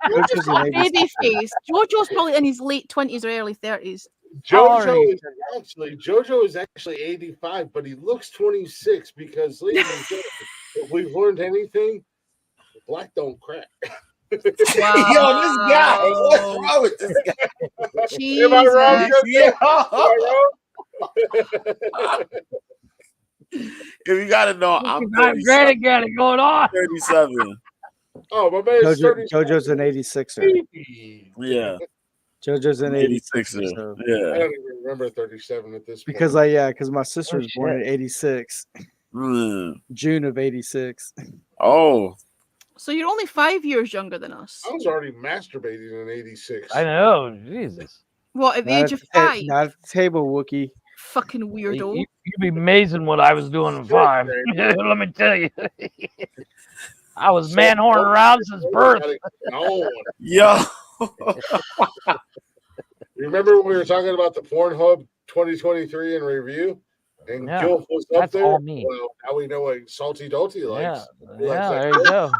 JoJo's got a baby face. JoJo's probably in his late 20s or early 30s. JoJo is actually 85, but he looks 26 because, ladies and gentlemen, if we've learned anything, black don't crack. Wow. Yo, this guy. What's wrong with this guy? Jesus. Am I wrong? If you gotta know, I'm Granny got it going on. 37. Oh, my man is 30. JoJo's an 86er. Yeah. JoJo's an 86er. So. I Yeah. don't even remember 37 at this point. Because because my sister was born in 86. June of 86. Oh. So you're only 5 years younger than us. I was already masturbating in 86. I know. Jesus. What, at the age of 5? Not at the table, Wookie. Fucking weirdo. You'd be amazing what I was doing at 5. Let me tell you. I was man horn around since birth. Yo. You remember when we were talking about the Pornhub 2023 in review? And Yeah, Gilf was up that's there. all me. Well, now we know what Salty Dolty likes. Yeah, there you go.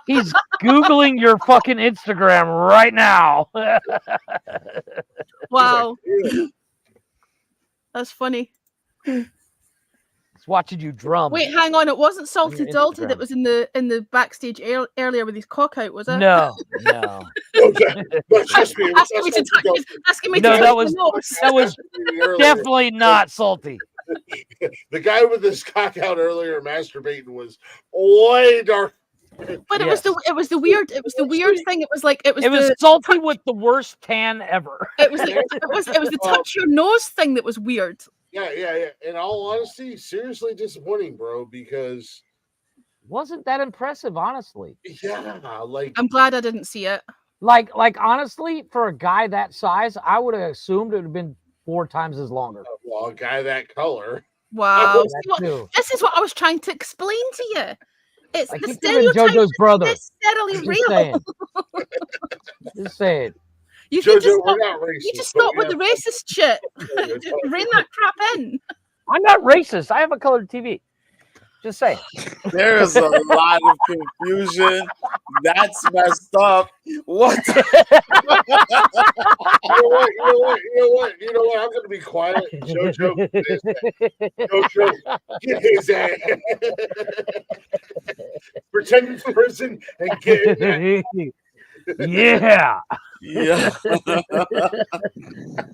He's Googling your fucking Instagram right now. Wow. That's funny. He's watching you drum. Wait, hang on. It wasn't Salty your Dalty Instagram. that was in the backstage earlier with his cock out, was it? No. Trust me, it was Asking me to Salty Dolty. asking me No, to that take was the notes. that was definitely not salty. The guy with his cock out earlier masturbating was way dark. But it was the weird thing. It was was salty with the worst tan ever. it was the touch your nose thing that was weird. Yeah. In all honesty, seriously disappointing, bro, because Wasn't that impressive, honestly. yeah, like I'm glad I didn't see it. Like honestly, for a guy that size, I would have assumed it would have been 4 times as longer. well, a guy that color. Wow. That too. This is what I was trying to explain to you. It's I the keep thinking stereotype JoJo's brother. is necessarily Just real. saying. Just saying. You JoJo, need to we're stop, not racist. you need to stop with the but racist shit. Just rein that crap in. I'm not racist. I have a colored TV. Just saying. There is a lot of confusion. That's messed up. What? You know what? I'm gonna be quiet. JoJo, get his ass. Pretend it's prison and get his ass. Yeah. Yeah.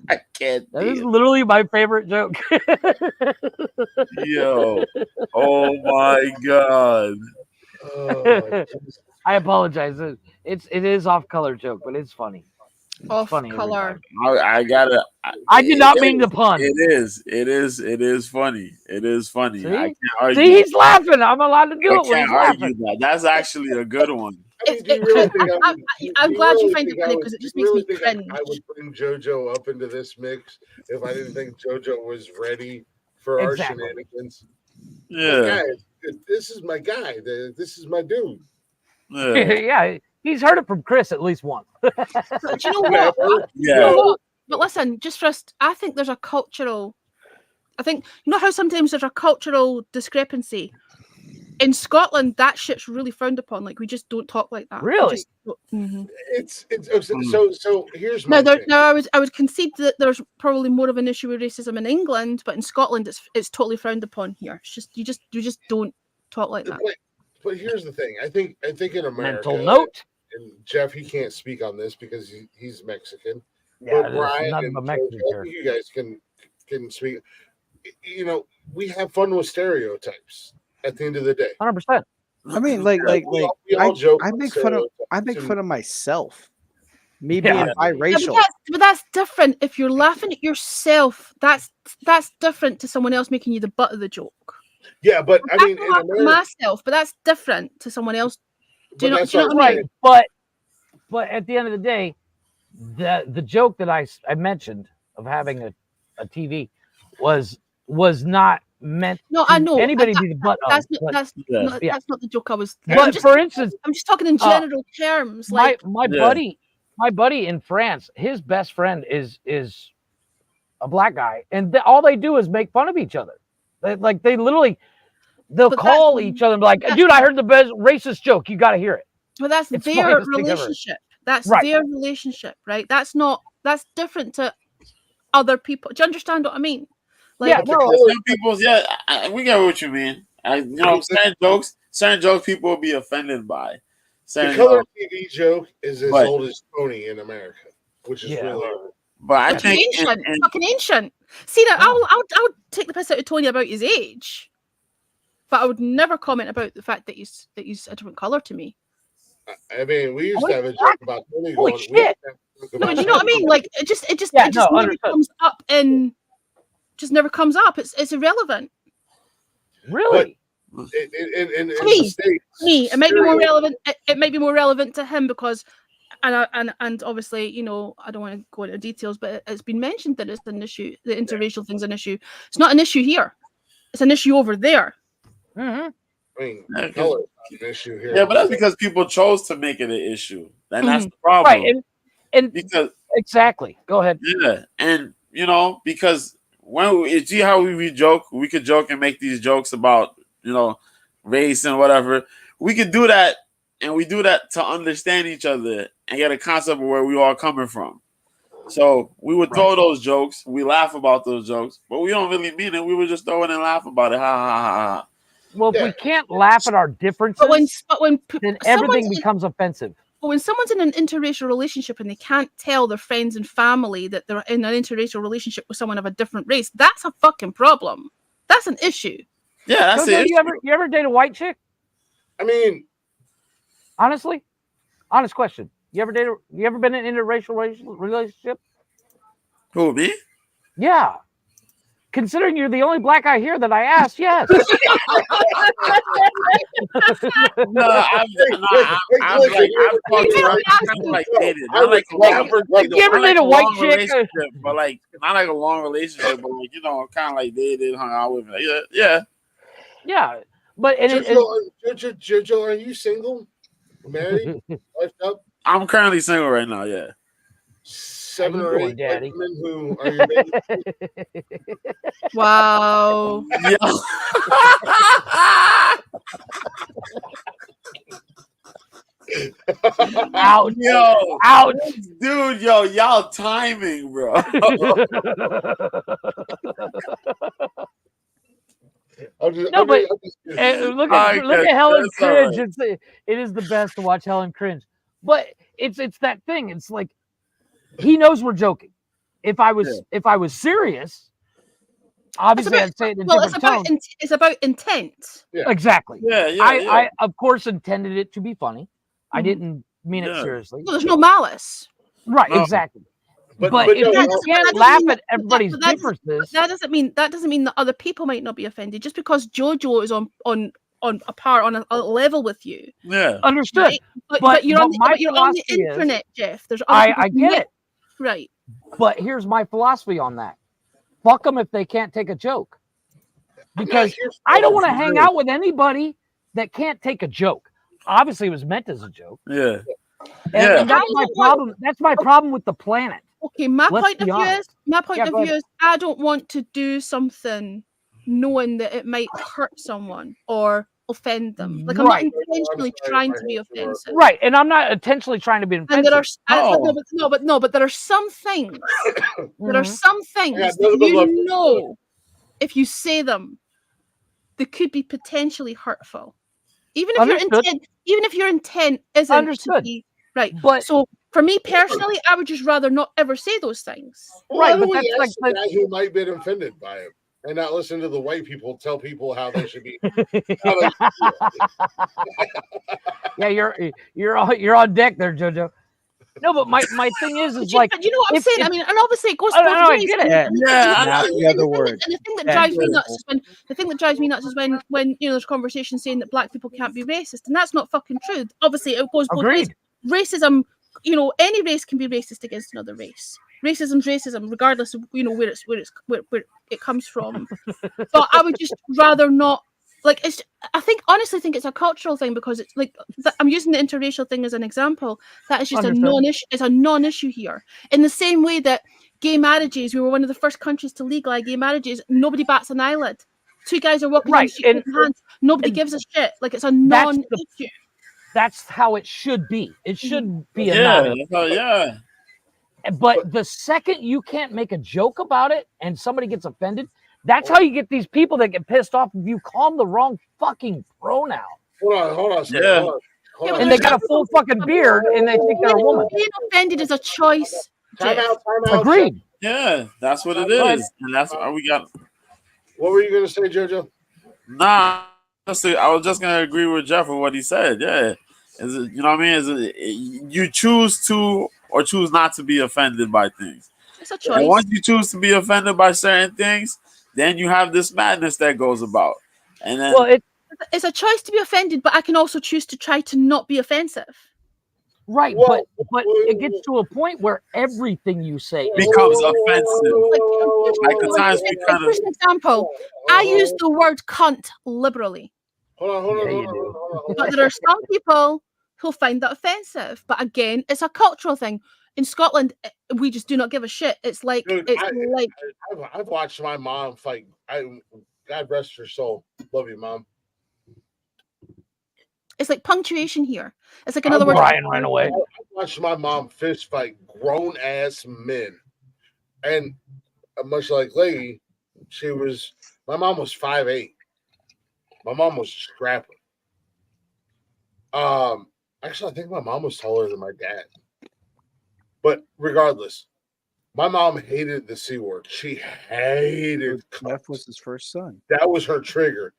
I can't. That is literally my favorite joke. Yo. Oh my god. Oh, I apologize. It is off color joke, but it's funny. Off funny every color. time. I gotta. I did not mean the pun. It is funny. It is funny. See? I can't argue. See, he's laughing. I'm allowed to do I it when he's can't argue laughing. that. That's actually a good one. I mean, do you really think I'm glad you find it funny because it just makes me cringe. I would bring JoJo up into this mix if I didn't think JoJo was ready for our shenanigans? Yeah. This is my guy. This is my dude. Yeah, he's heard it from Chris at least once. But you know what? Yeah. You know what? But listen, just for us, I think there's a cultural. I think you know how sometimes there's a cultural discrepancy. In Scotland, that shit's really frowned upon. Like we just don't talk like that. Really? It's so here's my thing. Now I would concede that there's probably more of an issue with racism in England, but in Scotland it's totally frowned upon here. It's just you just don't talk like that. But here's the thing. I think in America. Mental note. And Jeff, he can't speak on this because he's Mexican. Yeah, but Brian and Mexican Joe, you guys can speak. You know, we have fun with stereotypes at the end of the day. 100%. I mean, I make fun of myself. Me being biracial. Yeah, but that's different. If you're laughing at yourself, that's different to someone else making you the butt of the joke. Yeah, but I mean, laugh at myself, but that's different to someone else. Do you know what I mean? But at the end of the day, the joke that I mentioned of having a TV was not meant I know anybody be the butt of. That's not the joke I was. But for instance, I'm just talking in general terms. Like my buddy in France, his best friend is a black guy, and all they do is make fun of each other. They literally they'll call each other and be like, dude, I heard the best racist joke. You got to hear it. Well, that's their relationship. That's their relationship, right? That's different to other people. Do you understand what I mean? Like, some people's we get what you mean. Certain jokes people will be offended by. The color TV joke is as old as Tony in America, which is really old. But I think fucking ancient. See that I would take the piss out of Tony about his age, but I would never comment about the fact that he's a different color to me. I mean, we used to have a joke about Tony going. Shit. No, but you know what I mean? Like it just never comes up in. Just never comes up. It's irrelevant. Really? In me, it might be more relevant. It might be more relevant to him because, and obviously, you know, I don't want to go into details, but it's been mentioned that it's an issue. The interracial thing's an issue. It's not an issue here. It's an issue over there. Mm-hmm. I mean, color is an issue here. Yeah, but that's because people chose to make it an issue. And that's the problem. Right. And because exactly. Go ahead. Yeah, and you know because. When we see how we joke, we could joke and make these jokes about, you know, race and whatever. We could do that, and we do that to understand each other and get a concept of where we all coming from. So we would throw those jokes, we laugh about those jokes, but we don't really mean it. We would just throw it and laugh about it. Ha ha ha ha. Well, if we can't laugh at our differences, then everything becomes offensive. But when someone's in an interracial relationship and they can't tell their friends and family that they're in an interracial relationship with someone of a different race, that's a fucking problem. That's an issue. Yeah, that's it. You ever date a white chick? I mean, honestly, honest question. You ever been in an interracial relationship? Who, me? Yeah. Considering you're the only black guy here that I asked, yes. You ever date a white chick? But like not like a long relationship, but like, you know, kind of like dated, hung out with me. Yeah. But Jojo, are you single? Married? Lifed up? I'm currently single right now. Yeah. 7 or 8 women who are your baby. Wow. Ouch. Yo. Ouch. Dude, y'all timing, bro. Look at Helen cringe. Right. It is the best to watch Helen cringe. But it's that thing. It's like he knows we're joking. If I was serious, obviously I'd say it in a different tone. It's about intent. Yeah. Exactly. Yeah. I of course intended it to be funny. I didn't mean it seriously. Well, there's no malice. Right, No. exactly. But But if no, you that can't doesn't laugh mean at everybody's that doesn't- differences, that doesn't mean that other people might not be offended just because JoJo is on a par on a level with you. Yeah. understood. Right? But But you're on my you're on the philosophy is, internet, Jeff. There's other people I who get may- it. Right. But here's my philosophy on that: fuck them if they can't take a joke, because here's- I don't want to here's- hang out with anybody that can't take a joke. Obviously, it was meant as a joke, Yeah. and that's I my don't want- problem. That's my problem with the planet. Okay, my Let's point of be view honest. is my point Yeah, of go view ahead. is I don't want to do something knowing that it might hurt someone or offend them. Like I'm not Right. intentionally I'm sorry trying if to I be hurt your offensive. Right, and I'm not intentionally trying to be And offensive. there are No. but there are some things. There are Mhm. some things Yeah, that nothing but love. you know if you say them, they could be potentially hurtful. Even if Understood. your intent isn't to Understood. be right. But So for me personally, I would just rather not ever say those things. Why Right, don't but we that's ask like the guy who might be offended by it and not listen to the white people tell people how they should be? How they yeah, you're on deck there, JoJo. No, but my thing is like, But you know what I'm if- saying? if- I mean, and obviously it goes Oh, both no, I ways. get it. Yeah, Yeah, not the other word. And the thing that Yeah, drives me yeah. nuts is when there's conversations saying that black people can't be racist, and that's not fucking true. Obviously, it goes both ways. Agreed. Racism, any race can be racist against another race. Racism's racism, regardless of where it comes from. But I would just rather not. Like honestly think it's a cultural thing because it's like I'm using the interracial thing as an example. That is just Understood. a non-issue. It's a non-issue here. In the same way that gay marriages, we were one of the first countries to legalize gay marriages. Nobody bats an eyelid. Two guys are walking down Right, the street and- holding hands. Nobody and gives a shit. Like it's a That's the- non-issue. That's how it should be. It should be a Yeah. non-issue. Yeah. But the second you can't make a joke about it and somebody gets offended, that's how you get these people that get pissed off if you call them the wrong fucking pronoun. Hold on a second. Yeah. Hold on. And they got a full fucking beard and they think they're a woman. Being offended is a choice. Time Jeff. out. Agreed. Yeah. That's what it Go ahead. is. And that's why we got. What were you going to say, JoJo? Nah. I was just gonna agree with Jeff with what he said. Yeah. Is it, you know what I mean? Is it, you choose to or choose not to be offended by things. It's a And choice. once you choose to be offended by certain things, then you have this madness that goes about. And then Well, It's a choice to be offended, but I can also choose to try to not be offensive. right, Whoa, but it gets to a point where everything you say becomes offensive. Like the times we kinda- for example, I use the word cunt liberally, Hold Yeah, you on. but there are some people who find that offensive. But again, it's a cultural thing. In Scotland, we just do not give a shit. It's like Dude, I've watched my mom fight. God rest her soul. Love you, Mom. it's like punctuation here. It's like another word. Brian ran away. I watched my mom fist fight grown ass men, and much like Lady, my mom was 5'8". My mom was scrapping. Actually, I think my mom was taller than my dad. But regardless, my mom hated the C word. She hated. Jeff was his first son. That was her trigger.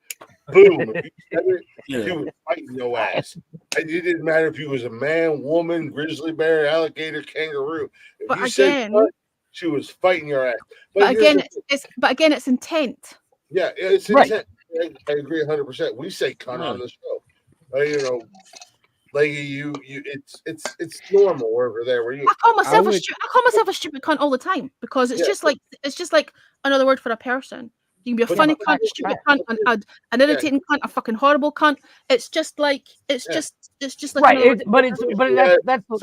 Boom. If you said it, Yeah. she was fighting your ass. And it didn't matter if you was a man, woman, grizzly bear, alligator, kangaroo. If But you said again- cunt, she was fighting your ass. But here's again, the- it's intent. yeah, it's Right. intent. I agree 100%. We say cunt Yeah. on the show. Like it's normal over there where you. I call myself would- I call myself a stupid cunt all the time because it's Yeah. just like another word for a person. You can be a But- funny but- cunt, a stupid cunt, an irritating cunt, a fucking horrible cunt. It's just like Yeah. it's just like Right, another word.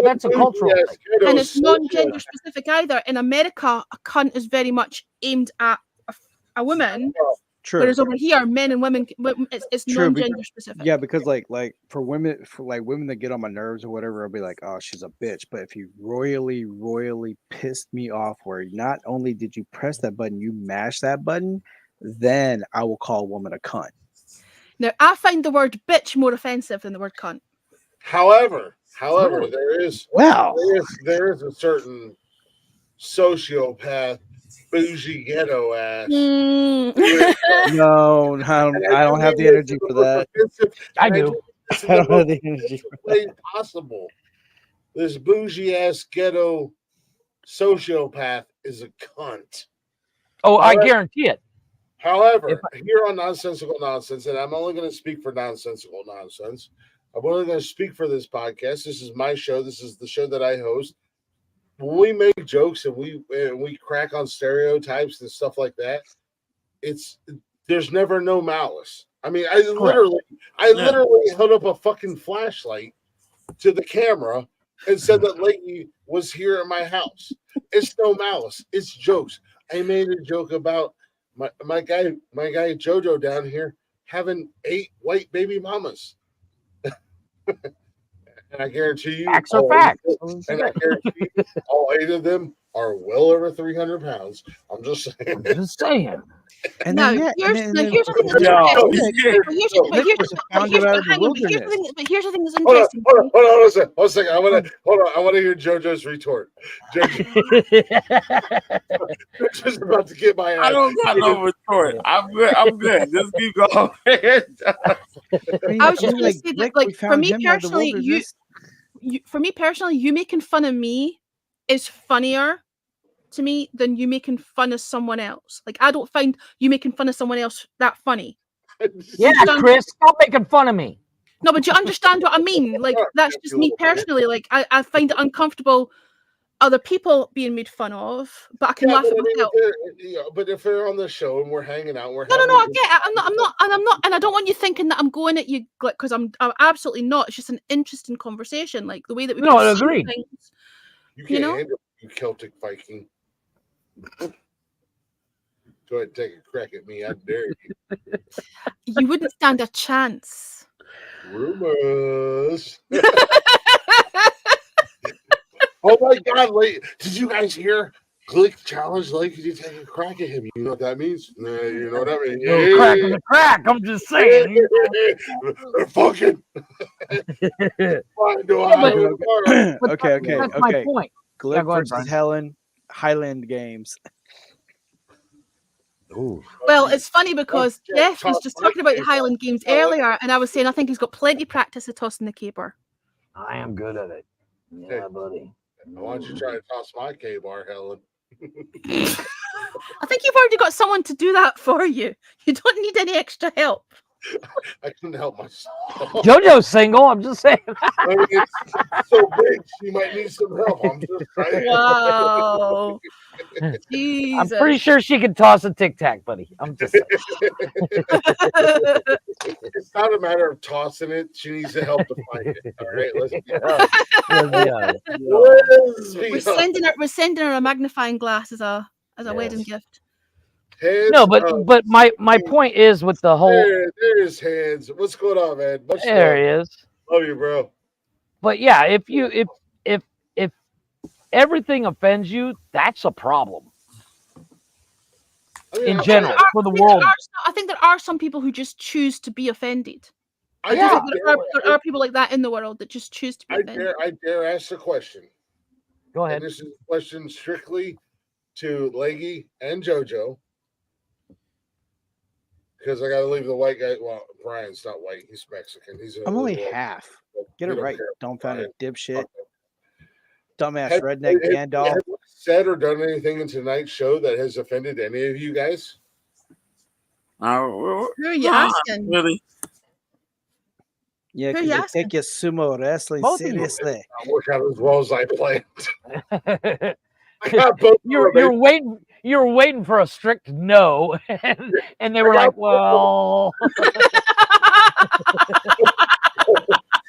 that's a cultural Yes, thing. kiddos, And it's so non-gender good. specific either. In America, a cunt is very much aimed at a woman, True. whereas over here, men and women, it's True, non-gender specific. Yeah, because like for women that get on my nerves or whatever, I'll be like, oh, she's a bitch. But if you royally pissed me off, where not only did you press that button, you mash that button, then I will call a woman a cunt. Now, I find the word bitch more offensive than the word cunt. However, Really? there is Wow. there is a certain sociopath, bougie ghetto ass. Mm. No, I don't have the energy for that. I do. I don't have the energy for way possible. This bougie ass ghetto sociopath is a cunt. Oh, I However- guarantee it. However, here on Nonsensical Nonsense, and I'm only going to speak for Nonsensical Nonsense. I'm only going to speak for this podcast. This is my show. This is the show that I host. When we make jokes and we crack on stereotypes and stuff like that, there's never no malice. I mean, I literally held up a fucking flashlight to the camera and said that Lakey was here at my house. It's no malice. It's jokes. I made a joke about my guy Jojo down here having 8 white baby mamas. And I guarantee you, Facts are facts. And I guarantee you, all 8 of them are well over 300 pounds. I'm just saying. And No, then, here's and the then, thing that's interesting. But here's the thing that's Hold interesting. on a second. I want to hear JoJo's retort. Jojo's about to get my ass. I don't got no retort. I'm good. Just keep going. I was just going to say that, like, for me personally, you making fun of me is funnier to me than you making fun of someone else. Like, I don't find you making fun of someone else that funny. Yeah, Chris, stop making fun of me. No, but you understand what I mean. Like, that's just me personally. Like, I find it uncomfortable other people being made fun of, but I can laugh at myself. But if they're on the show and we're hanging out, No, I get it. I'm not, and I don't want you thinking that I'm going at you because I'm absolutely not. It's just an interesting conversation, like the way that we. No, I perceive agree. You can't handle you Celtic Viking. Go ahead and take a crack at me. I dare you. You wouldn't stand a chance. Rumors. Oh my God! Did you guys hear? Glick challenge Lakey to take a crack at him. You know what that means? You know what I mean? No crack in the crack. I'm just saying. They're fucking. Okay. That's my point. Glick go ahead, versus Brian. Helen, Highland Games. Ooh. Well, it's funny because Jeff was just talking about the caber. Highland Games earlier, and I was saying I think he's got plenty of practice at tossing the caber. I am good at it. Yeah, buddy. Why don't you try to toss my K-bar, Helen? I think you've already got someone to do that for you. You don't need any extra help. I couldn't help myself. JoJo's single. I'm just saying. I mean, it's so big, she might need some help. I'm just saying. Wow. I'm Jesus. pretty sure she can toss a tic tac, buddy. I'm just saying. It's not a matter of tossing it. She needs the help to find it. All right, let's be We're sending her a magnifying glass as a wedding gift. Heads No, but up. but my point is with the whole. There's hands. What's going on, man? Much There love. he is. Love you, bro. But yeah, if everything offends you, that's a problem. I mean, In general, for the world. I think there are some people who just choose to be offended. Yeah. There are people like that in the world that just choose to be offended. I dare ask a question. Go ahead. And this is a question strictly to Leggy and JoJo. Because I got to leave the white guy. Well, Brian's not white. He's Mexican. I'm only half. Get it right. Don't find a dipshit. Dumbass redneck Gandalf. Have you said or done anything in tonight's show that has offended any of you guys? Who are you asking? Really? Yeah, Who because you they asking? take your sumo wrestling Both of you. seriously. Not work out as well as I planned. I got both. You're waiting for a strict no, and they were like, well.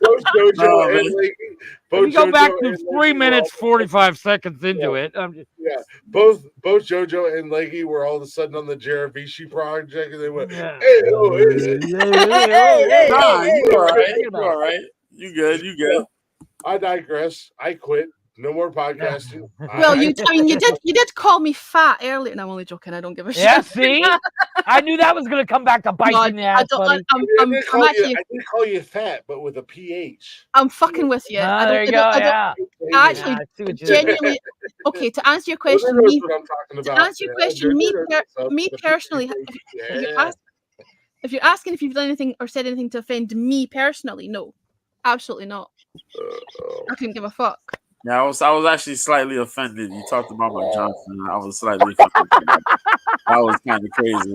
Both JoJo and Leggy. If you go back to 3 minutes 45 seconds into it, I'm just, both JoJo and Leggy were all of a sudden on the Jaravici project, and they went, Yeah. "Hey, oh, is it?" Nah, you all right. You all right. You good. You good. I digress. I quit. No more podcasting. Well, you did call me fat earlier, and I'm only joking. I don't give a shit. yeah, see? I knew that was going to come back to bite No, you in the ass, buddy. I did call you fat, but with a PH. I'm fucking with you. Ah, there you go. Yeah. I actually Yeah, I see what you did. genuinely. Okay, to answer your question, Knows me. what I'm talking To about. answer your question, me personally, if you're asking if you've done anything or said anything to offend me personally, no, absolutely not. I couldn't give a fuck. Yeah, I was actually slightly offended. You talked about my Johnson. I was slightly offended. That was kind of crazy.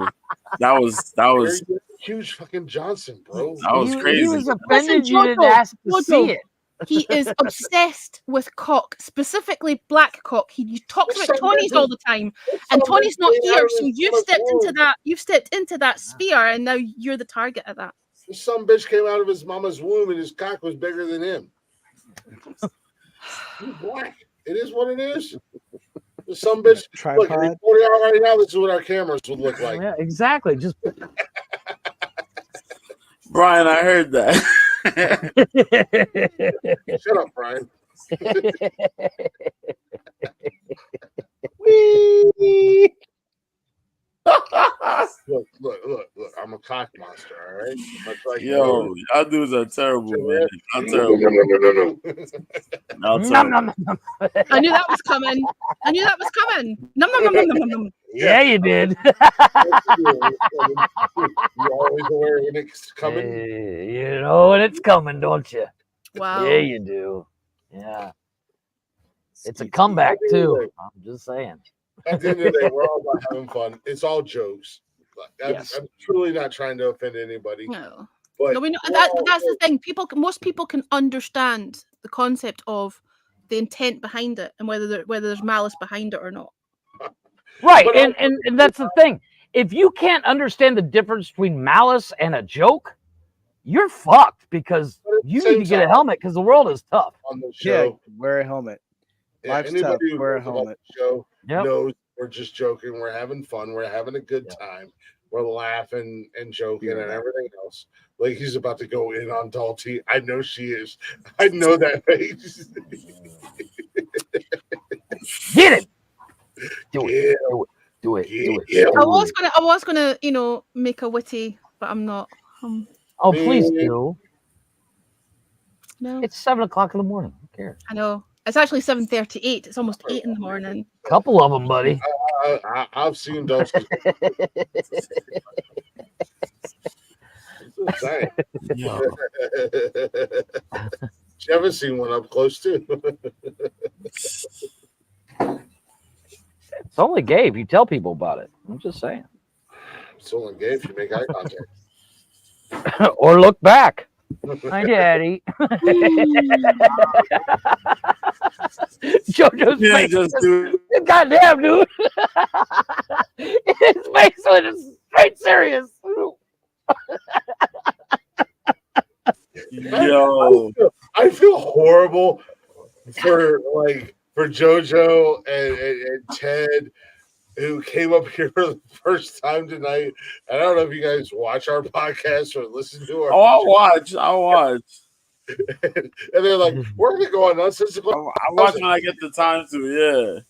That was You're a huge fucking Johnson, bro. He crazy. was Listen, offended you didn't ask to see it. He is obsessed with cock, specifically black cock. He talks Well, about some Tony's bitches- all the time, and some Tony's bitch not came out here, of so his you've mama's stepped into womb. that. You've stepped into that sphere, and now you're the target of that. Some bitch came out of his mama's womb and his cock was bigger than him. He's black. It is what it is. Some bitch. Look, if Tripod. you put it out right now, this is what our cameras would look like. Yeah, exactly. Just Brian, I heard that. Shut up, Brian. Whee! Look. I'm a cock monster, all right? Much like Yo, y'all dudes are terrible, man. I'm terrible. No. Y'all Nom, terrible. nom, nom. I knew that was coming. Nom nom nom nom nom nom. Yeah, you did. You always aware when it's coming. You know when it's coming, don't you? Wow. Yeah, you do. Yeah. It's a comeback too. I'm just saying. At the end of the day, we're all about having fun. It's all jokes. Yes. I'm truly not trying to offend anybody. No. But No, we know we're that. all- That's the thing. Most people can understand the concept of the intent behind it and whether there's malice behind it or not. Right, But and that's the thing. If you can't understand the difference between malice and a joke, you're fucked because you need to get a helmet because the world is tough. on the Yeah, show. wear a helmet. Yeah, Life's tough. anybody who Wear a knows about helmet. the show Yep. knows we're just joking. We're having fun. We're having a good time. We're laughing and joking and everything else. Like he's about to go in on Dalty. I know she is. I know that face. Get it. Do Yeah. it. Do it. Do it. Yeah. I was gonna, make a witty, but I'm not. Oh, please do. No. It's 7:00 in the morning. Who cares? I know. It's actually 7:38. It's almost 8 in the morning. Couple of them, buddy. I've seen Dalty. No. You haven't seen one up close too. It's only gay if you tell people about it. I'm just saying. It's only gay if you make eye contact. Or look back. Hi, Daddy. JoJo's Yeah, face. just do Goddamn, dude. His face was straight serious. Yo. I feel horrible for JoJo and Ted who came up here for the first time tonight. I don't know if you guys watch our podcast or listen to our. Oh, I'll watch. And they're like, "We're gonna go on Nonsensical." I watch when I get the time to. Yeah.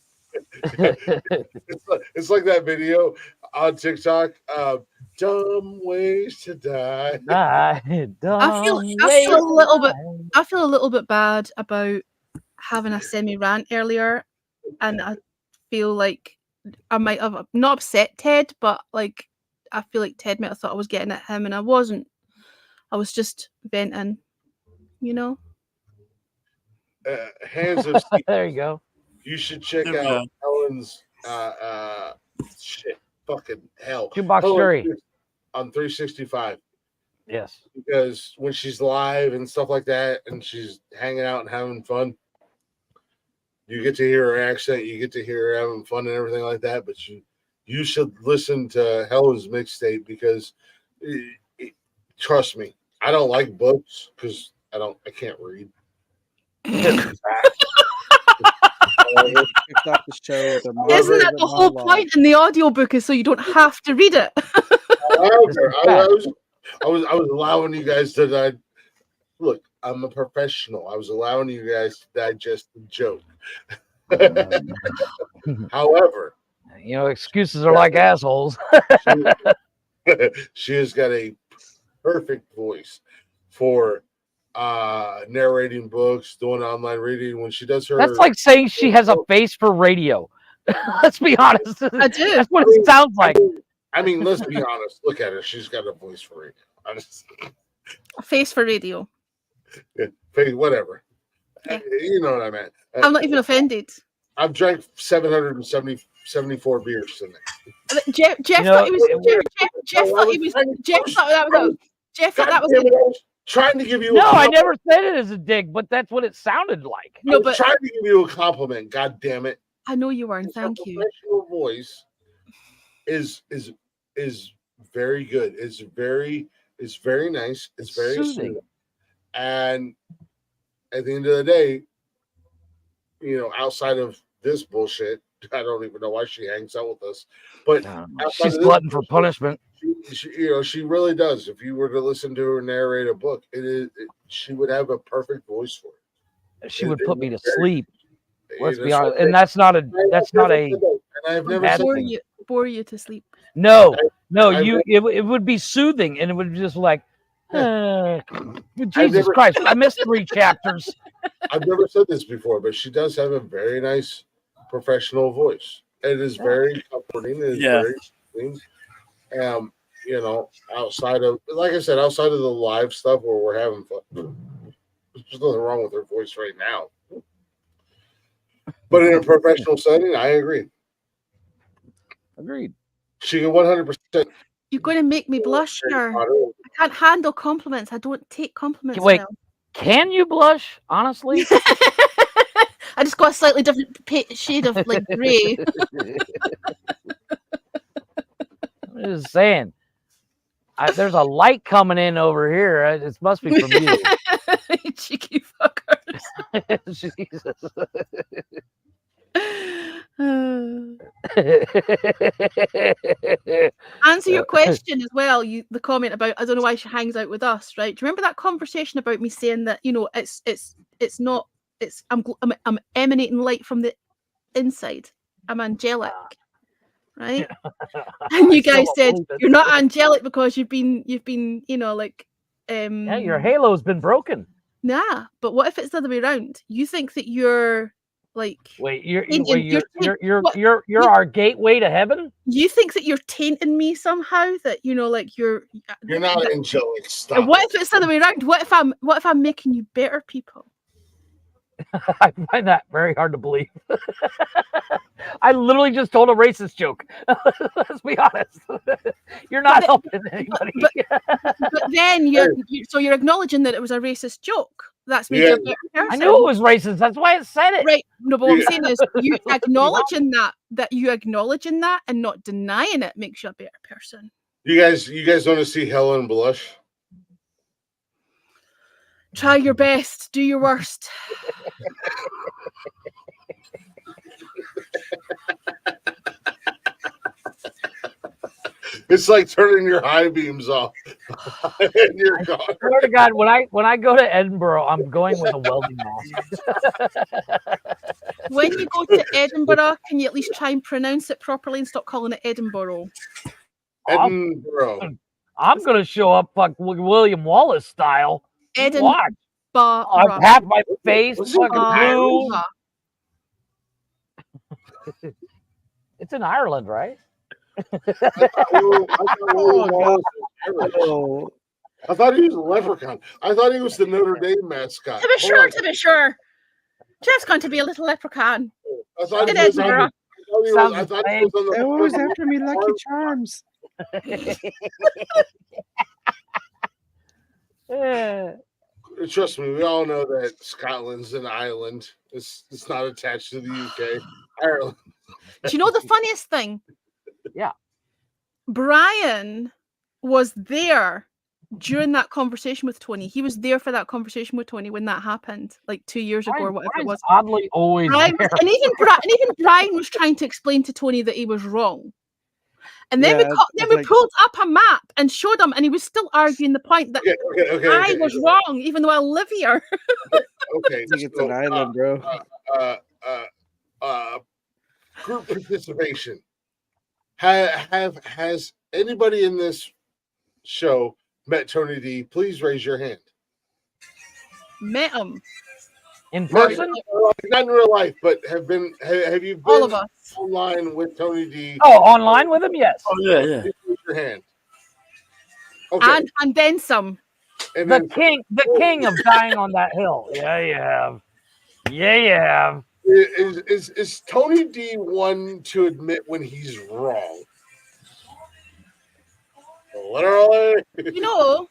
It's like that video on TikTok. Dumb ways to die. I feel a little bit bad about having a semi rant earlier, and I feel like I might have not upset Ted, but like I feel like Ted might have thought I was getting at him, and I wasn't. I was just venting, Hands of Steel. There you go. You should check out Helen's shit. Fucking hell. Shoebox Fury on 365. Yes. Because when she's live and stuff like that, and she's hanging out and having fun, you get to hear her accent, you get to hear her having fun and everything like that. But you should listen to Helen's mixtape because trust me, I don't like books because I can't read. Kicked off the show with a Isn't that the whole point in the audiobook is so you don't have to read it? I was allowing you guys to look. I'm a professional. I was allowing you guys to digest the joke. However, excuses are like assholes. she has got a perfect voice for narrating books, doing online reading. When she does her, That's like saying she has a face for radio. Let's be honest. I do. That's what it sounds like. I mean, let's be honest. Look at her. She's got a voice for radio. A face for radio. Yeah, whatever. You know what I meant. I'm not even offended. I've drank 774 beers tonight. Jeff thought he was. Jeff thought he was. Jeff thought that was. Jeff thought that was. I was trying to give you. No, I never said it as a dig, but that's what it sounded like. No, but trying to give you a compliment. God damn it! I know you weren't. Thank you. Professional voice is very good. It's very nice. It's very soothing. And at the end of the day, you know, outside of this bullshit, I don't even know why she hangs out with us. But she's glutton for punishment. She really does. If you were to listen to her narrate a book, she would have a perfect voice for it. She would put me to sleep. Let's be honest, and that's not a. And I've never bore you to sleep. No, it would be soothing, and it would just like, Jesus Christ, I missed 3 chapters. I've never said this before, but she does have a very nice professional voice. It is very comforting. It is very soothing. You know, outside of, like I said, outside of the live stuff where we're having fun, there's nothing wrong with her voice right now. But in a professional setting, I agree. Agreed. She can 100%. You're going to make me blush, sir. I can't handle compliments. I don't take compliments. Wait, well. Can you blush? Honestly, I just got a slightly different shade of like gray. I'm just saying. There's a light coming in over here. It must be from you. You cheeky fuckers. Jesus. Answer your question as well. The comment about I don't know why she hangs out with us, right? Do you remember that conversation about me saying that, you know, I'm emanating light from the inside. I'm angelic, right? And you guys said you're not angelic because you've been, you know, like yeah, your halo's been broken. Nah, but what if it's the other way around? You think that you're like you're our gateway to heaven? You think that you're tainting me somehow? That, you know, like you're not angelic. Stop. What if it's the other way around? What if I'm making you better people? I find that very hard to believe. I literally just told a racist joke. Let's be honest. You're not helping anybody. But then you're acknowledging that it was a racist joke. That's made you a better person. I knew it was racist. That's why it said it. Right. No, but what I'm saying is you acknowledging that and not denying it makes you a better person. You guys want to see Helen blush? Try your best. Do your worst. It's like turning your high beams off. I swear to God, when I go to Edinburgh, I'm going with a welding mask. When you go to Edinburgh, can you at least try and pronounce it properly and stop calling it Edinburgh? Edinburgh. I'm going to show up like William Wallace style. Edinburgh. I've half my face fucking blue. It's in Ireland, right? I thought he was a leprechaun. I thought he was the Notre Dame mascot. To be sure. Jeff's going to be a little leprechaun. I thought he was on the Always after me, Lucky Charms. Trust me, we all know that Scotland's an island. It's not attached to the UK. Ireland. Do you know the funniest thing? Yeah. Brian was there during that conversation with Tony. He was there for that conversation with Tony when that happened, like 2 years ago or whatever it was. Oddly always Brian, there. and even Brian was trying to explain to Tony that he was wrong. And then we pulled up a map and showed him, and he was still arguing the point that I was wrong, even though I live here. Okay, it's an island, bro. Group participation. Has anybody in this show met Tony D? Please raise your hand. Met him in person? Not in real life, but have you been all of us online with Tony D? Oh, online with him? Yes. Oh yeah. Raise your hand. Okay. And then some. And the king of dying on that hill. Yeah, you have. Yeah. Is Tony D one to admit when he's wrong? Literally, You know,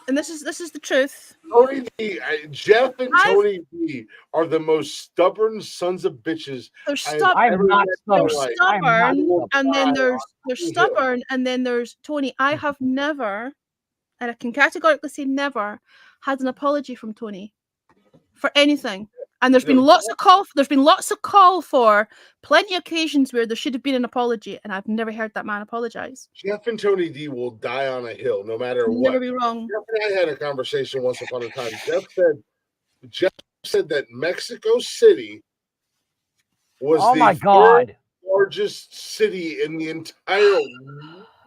and this is the truth. Tony D, Jeff and I've- Tony D are the most stubborn sons of bitches They're I have stubborn. I'm ever not met in my They're stubborn. life. I'm not stubborn, stubborn. and then Die there's on they're the hill. stubborn, and then there's Tony. I have never, and I can categorically say never, had an apology from Tony for anything. And there's been No, lots of call. There's been lots of call for plenty of occasions where there should have been an apology, and I've never heard that man apologize. Jeff and Tony D will die on a hill no matter Never what. be wrong. Jeff and I had a conversation once upon a time. Jeff said that Mexico City was Oh the my third God. largest city in the entire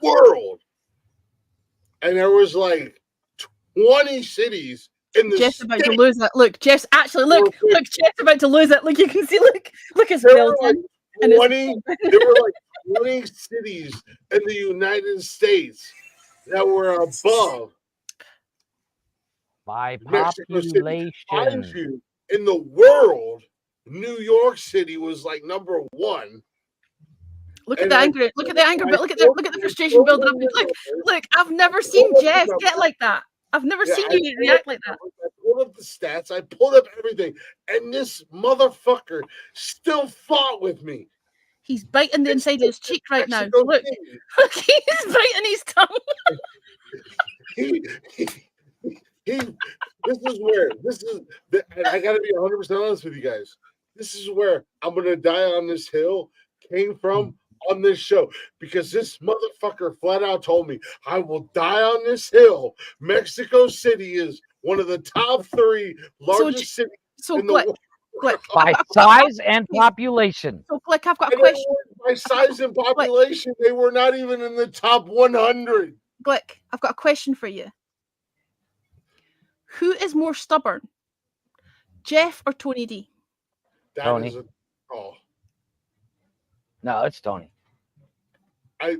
world. And there was like 20 cities in the Jeff's about to state. lose it. Look, Jeff's actually look. Jeff's about to lose it. Look, you can see. Look his There were building. like and his- 20, there were like 20 cities in the United States that were above By Mexico City. Mind population. you, in the world, New York City was like number one. Look at And the I- anger. Look at the anger. I But look at the told- frustration I building up. told him Look. I've never seen Jeff get like that. I've never Yeah, seen I you pulled react up- like that. I pulled up the stats. I pulled up everything, and this motherfucker still fought with me. He's biting the inside of his cheek right now. Mexico Look, City. look, he's biting his tongue. he, this is where and I got to be 100% honest with you guys. This is where I'm gonna die on this hill came from on this show, because this motherfucker flat out told me I will die on this hill. Mexico City is one of the top 3 largest cities So in the Glick, world. Glick. By size and population. So Glick, I've got a And question. by size and population, they were not even in the top 100. Glick, I've got a question for you. Who is more stubborn, Jeff or Tony D? That Tony. is a call. No, it's Tony. I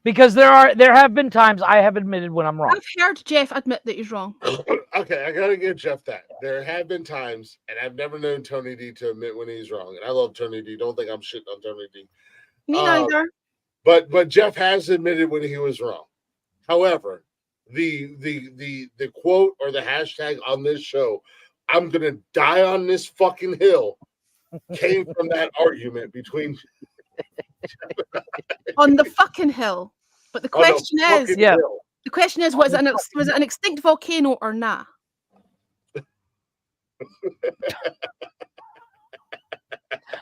Because there have been times I have admitted when I'm wrong. I've heard Jeff admit that he's wrong. okay, I gotta give Jeff that. There have been times, and I've never known Tony D to admit when he's wrong. And I love Tony D. Don't think I'm shitting on Tony D. Me neither. But Jeff has admitted when he was wrong. However, the quote or the hashtag on this show, I'm gonna die on this fucking hill, came from that argument between On the fucking hill. But the question is, Yeah. the question is, was it an extinct volcano or not?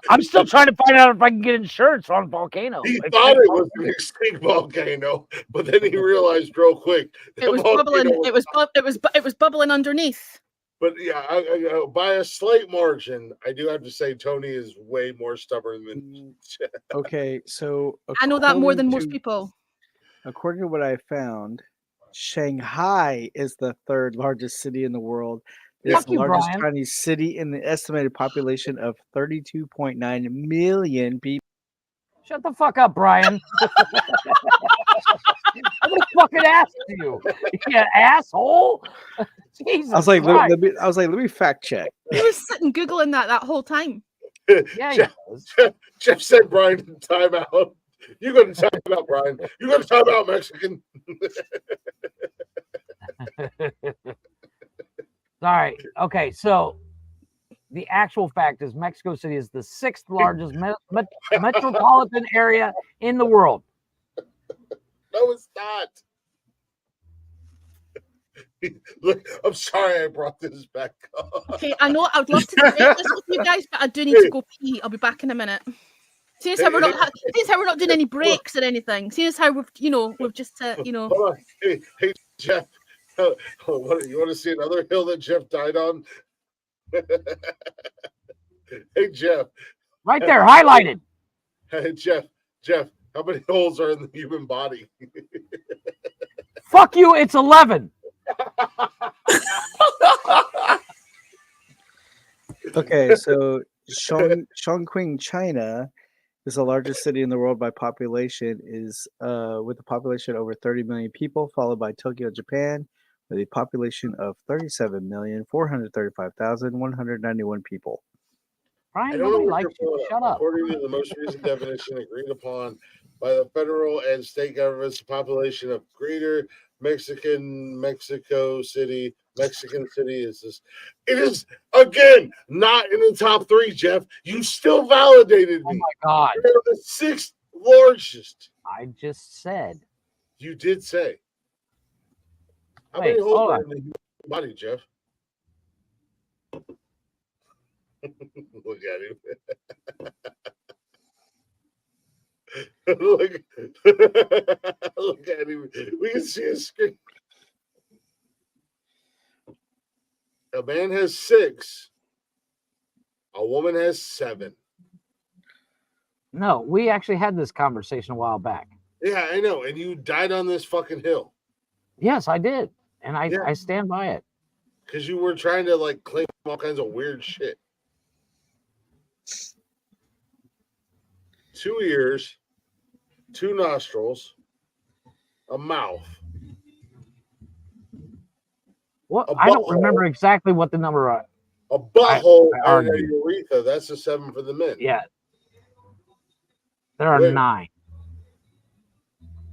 I'm still trying to find out if I can get insurance on volcano. He thought it was an extinct volcano, but then he realized real quick It was bubbling. It was bubbling underneath. But yeah, by a slight margin, I do have to say Tony is way more stubborn than Jeff. Okay, so I know that more than according most to- people. According to what I found, Shanghai is the 3rd largest city in the world. It's Fuck the you, largest Brian. Chinese city in the estimated population of 32.9 million people. Shut the fuck up, Brian. Nobody fucking asked you. You asshole. Jesus I was like, Christ. let me fact check. He was sitting googling that whole time. Yeah, Jeff, Jeff said, Brian, time out. You're going to time out, Brian. You're going to time out, Mexican. All right. Okay. So the actual fact is Mexico City is the 6th largest metropolitan area in the world. No, it's not. Look, I'm sorry I brought this back up. Okay, I know I'd love to debate this with you guys, but I do need to go pee. I'll be back in a minute. Seeing as how we're not doing any breaks or anything. Seeing as how we've just Hold on. Hey, Jeff. You want to see another hill that Jeff died on? Hey, Jeff. Right there, highlighted. Hey, Jeff, how many holes are in the human body? Fuck you, it's 11. Okay, so Chongqing, China is the largest city in the world by population, is with a population over 30 million people, followed by Tokyo, Japan, with a population of 37,435,191 people. I Brian, don't know nobody what likes you're you. pulling Shut up. up. According to the most recent definition agreed upon by the federal and state governments, the population of Greater Mexico City is this. It is again not in the top 3, Jeff. You still validated Oh me. my God. You're the 6th largest. I just said. You did say. How Wait, many holes hold are on. in the human body, Jeff? Look at him. look, look at him. We can see his screen. A man has 6. A woman has 7. No, we actually had this conversation a while back. Yeah, I know. And you died on this fucking hill. Yes, I did. And I stand by it. Because you were trying to like claim all kinds of weird shit. 2 ears, 2 nostrils, a mouth. What? A I don't butthole. remember exactly what the number are. A butthole I and a argued. urethra. That's a 7 for the men. Yeah. There are Women. 9.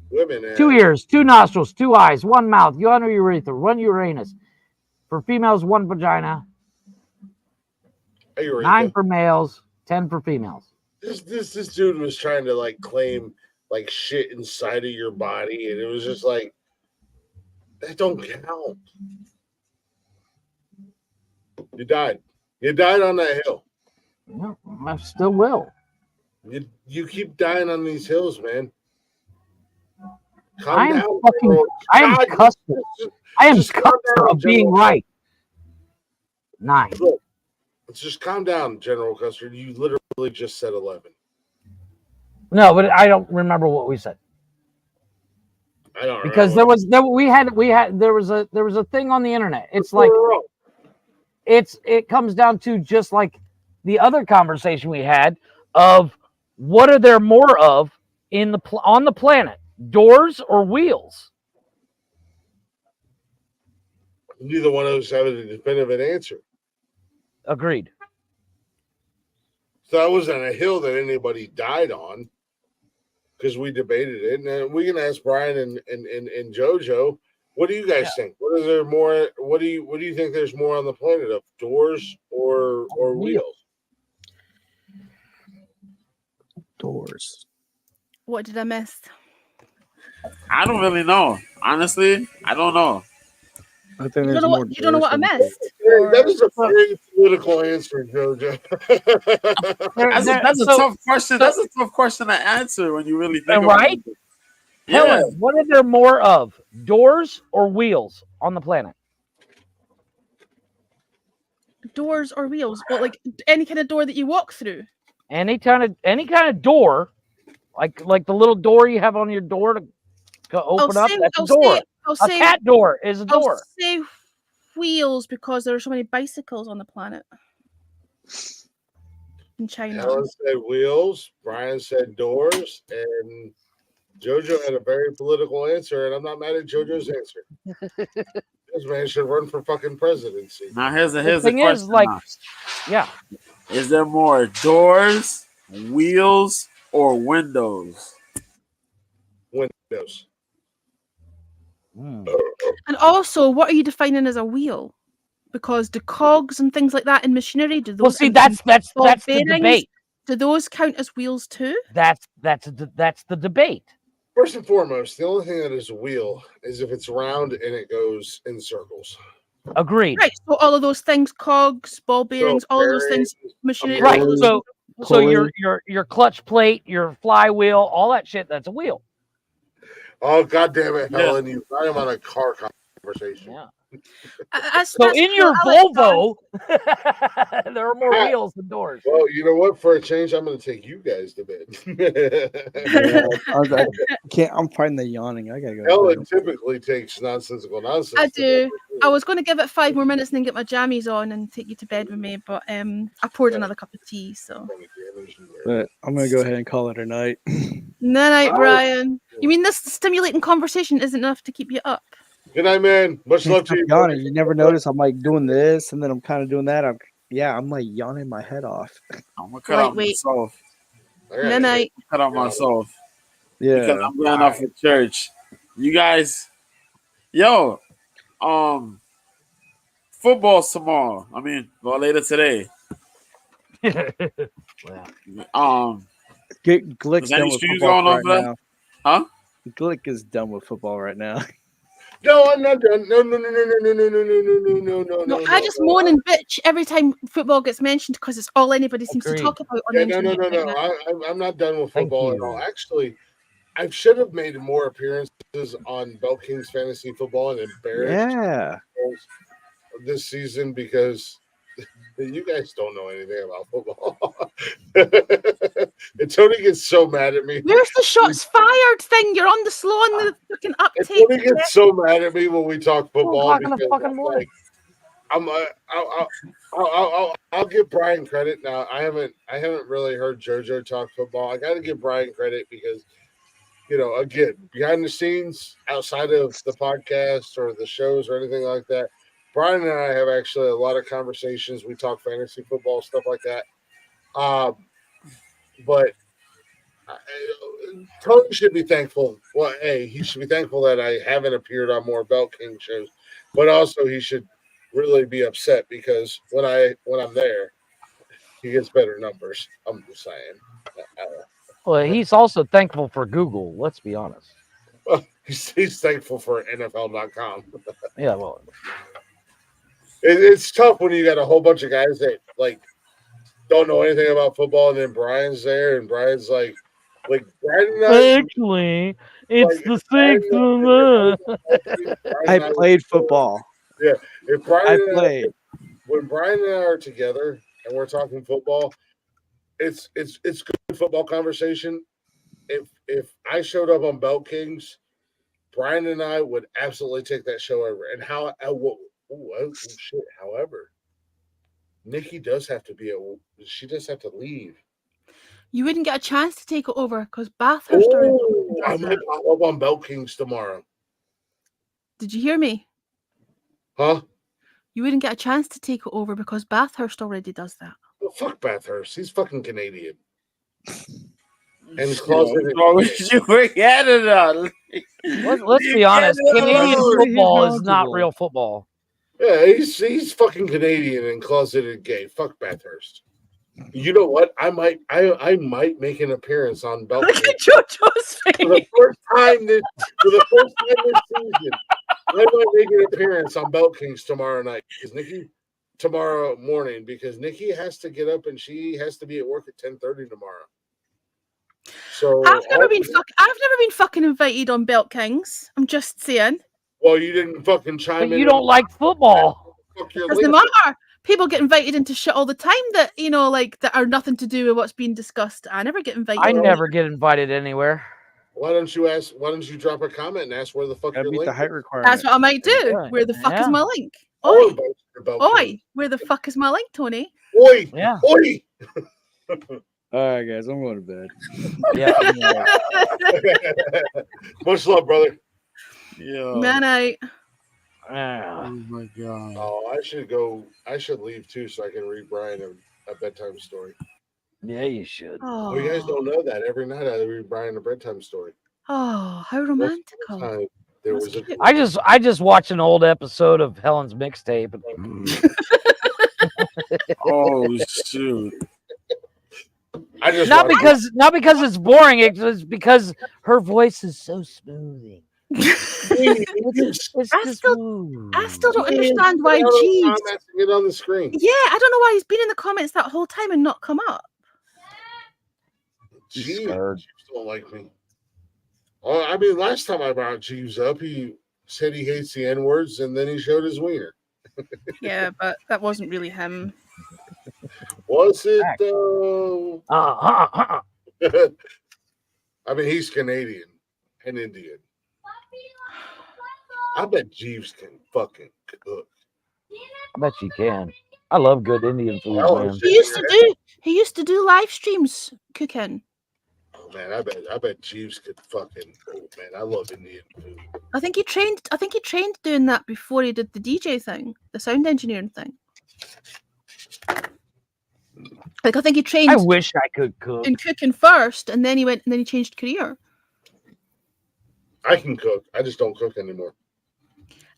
Women. 2 ears, 2 nostrils, 2 eyes, 1 mouth, 1 urethra, 1 Uranus. For females, 1 vagina. A urethra. 9 for males, 10 for females. This dude was trying to like claim like shit inside of your body, and it was just like that don't count. You died. You died on that hill. Yeah, I still will. You keep dying on these hills, man. I am down, fucking. bro. I am God, custom. I am just calm custom down, of being General. right. 9. Look, let's just calm down, General Custer. You literally just said 11. No, but I don't remember what we said. I don't Because remember. there was a thing on the internet. It's like it comes down to just like the other conversation we had of what are there more of on the planet, doors or wheels? Neither one of us have a definitive answer. Agreed. So that wasn't a hill that anybody died on because we debated it. And we can ask Brian and JoJo, what do you guys think? What is there more? What do you think there's more on the planet of, doors or wheels? Doors. What did I miss? I don't really know. Honestly, I don't know. I think You there's don't know more. what, you don't know what I doors than- missed? That is a very political answer, JoJo. That's a tough question. That's a tough question to answer when you really think about right? it. Helen, what are there more of, doors or wheels on the planet? Doors or wheels? Well, like any kind of door that you walk through. Any kind of door, like the little door you have on your door to open up. That's a door. A cat door is a door. I'll say wheels because there are so many bicycles on the planet. In China. Helen said wheels, Brian said doors, and JoJo had a very political answer, and I'm not mad at JoJo's answer. This man should run for fucking presidency. Now here's the thing question. is, like, yeah. Is there more doors, wheels, or windows? Windows. And also, what are you defining as a wheel? Because the cogs and things like that in machinery, do those? Well, see, and that's ball the bearings, debate. Do those count as wheels too? That's the debate. First and foremost, the only thing that is a wheel is if it's round and it goes in circles. Agreed. Right. So all of those things, cogs, ball bearings, all of those things, machinery. Right. all those So your clutch plate, your flywheel, all that shit, that's a wheel. Oh, God damn it, Helen. You got him on a car conversation. Yeah. So in your Volvo, there are more wheels than doors. Well, you know what? For a change, I'm going to take you guys to bed. I'm fighting the yawning. I gotta go. Helen typically takes nonsensical nonsense. I do. I was going to give it 5 more minutes and then get my jammies on and take you to bed with me, but I poured another cup of tea, so. But I'm gonna go ahead and call it a night. Night, Brian. You mean this stimulating conversation isn't enough to keep you up? Good night, man. Much Can't love stop to you. yawning. You never notice I'm like doing this, and then I'm kind of doing that. I'm like yawning my head off. I'm gonna cut out Lightweight. myself. Night night. Cut out myself Yeah. because I'm going off for church. You guys, yo, football's tomorrow. I mean, well, later today. Glick's is any done with streams football going on right for that? now. Huh? Glick is done with football right now. No, I'm not done. No. I just moan and bitch every time football gets mentioned because it's all anybody seems to talk about on the Yeah, no. internet right now. I'm not done with Thank football at you. all. Actually, I should have made more appearances on Bell Kings Fantasy Football and embarrassed Yeah. this season because you guys don't know anything about football. And Tony gets so mad at me. Where's the shots fired thing? You're on the slow on the fucking And uptake. Tony gets so mad at me when we talk football o'clock in the because fucking I'm morning. like, I'll give Brian credit. Now I haven't really heard JoJo talk football. I got to give Brian credit because, you know, again, behind the scenes, outside of the podcast or the shows or anything like that, Brian and I have actually a lot of conversations. We talk fantasy football, stuff like that. But Tony should be thankful. Well, he should be thankful that I haven't appeared on more Belt King shows, but also he should really be upset because when I'm there, he gets better numbers. I'm just saying. Well, he's also thankful for Google. Let's be honest. Well, he's thankful for NFL.com. Yeah, well, It's tough when you got a whole bunch of guys that like don't know anything about football, and then Brian's there, and Brian's like Brian and I, actually, it's like, the Brian sixth. and I played football. Yeah, if Brian I and played. when Brian and I are together and we're talking football, it's good football conversation. If I showed up on Belt Kings, Brian and I would absolutely take that show over. And shit. However, Nikki does have to she does have to leave. You wouldn't get a chance to take it over because Bathurst are. I might pop up on Belt Kings tomorrow. Did you hear me? Huh? You wouldn't get a chance to take it over because Bathurst already does that. Well, fuck Bathurst. He's fucking Canadian. And you forget it all. Let's be honest. Canadian football is not real football. Yeah, he's fucking Canadian and closeted gay. Fuck Bathurst. You know what? I might make an appearance on Belt Look at JoJo's face. for the first time this season. I might make an appearance on Belt Kings tomorrow night tomorrow morning because Nikki has to get up and she has to be at work at 10:30 tomorrow. So I've never been fucking invited on Belt Kings. I'm just saying. Well, you didn't fucking chime But in. you don't like football. Doesn't matter. People get invited into shit all the time that that are nothing to do with what's being discussed. I never get invited. I never get invited anywhere. Why don't you drop a comment and ask where the fuck your Meet link the is? height requirement. That's what I might do. Yeah. Where the fuck is my link? I'll Oi, invite you to Belt oi, Kings. where the fuck is my link, Tony? Oi, Yeah. oi. All right, guys, I'm going to bed. Yeah. Much love, brother. Yeah. Man, Oh my god. Oh, I should leave too so I can read Brian a bedtime story. Yeah, you should. Oh, you guys don't know that. Every night I read Brian a bedtime story. Oh, how romantical. There That's was a cute. I just watched an old episode of Helen's mixtape. Oh shoot. I just not watched- because it's boring. It's because her voice is so smooth. It's I still don't understand why Jeeves. Jeeves. Get on the screen. Yeah, I don't know why he's been in the comments that whole time and not come up. Jeeves scared. don't like me. Oh, I mean, last time I brought Jeeves up, he said he hates the N-words, and then he showed his wiener. Yeah, but that wasn't really him. Was it though? I I mean, he's Canadian and Indian. I bet Jeeves can fucking cook. bet you can. I love good Indian food, man. He used to do live streams cooking. Oh man, I bet Jeeves could fucking. Oh man, I love Indian food. I think he trained doing that before he did the DJ thing, the sound engineering thing. Like I think he trained I wish I could cook. in cooking first, and then he changed career. I can cook. I just don't cook anymore.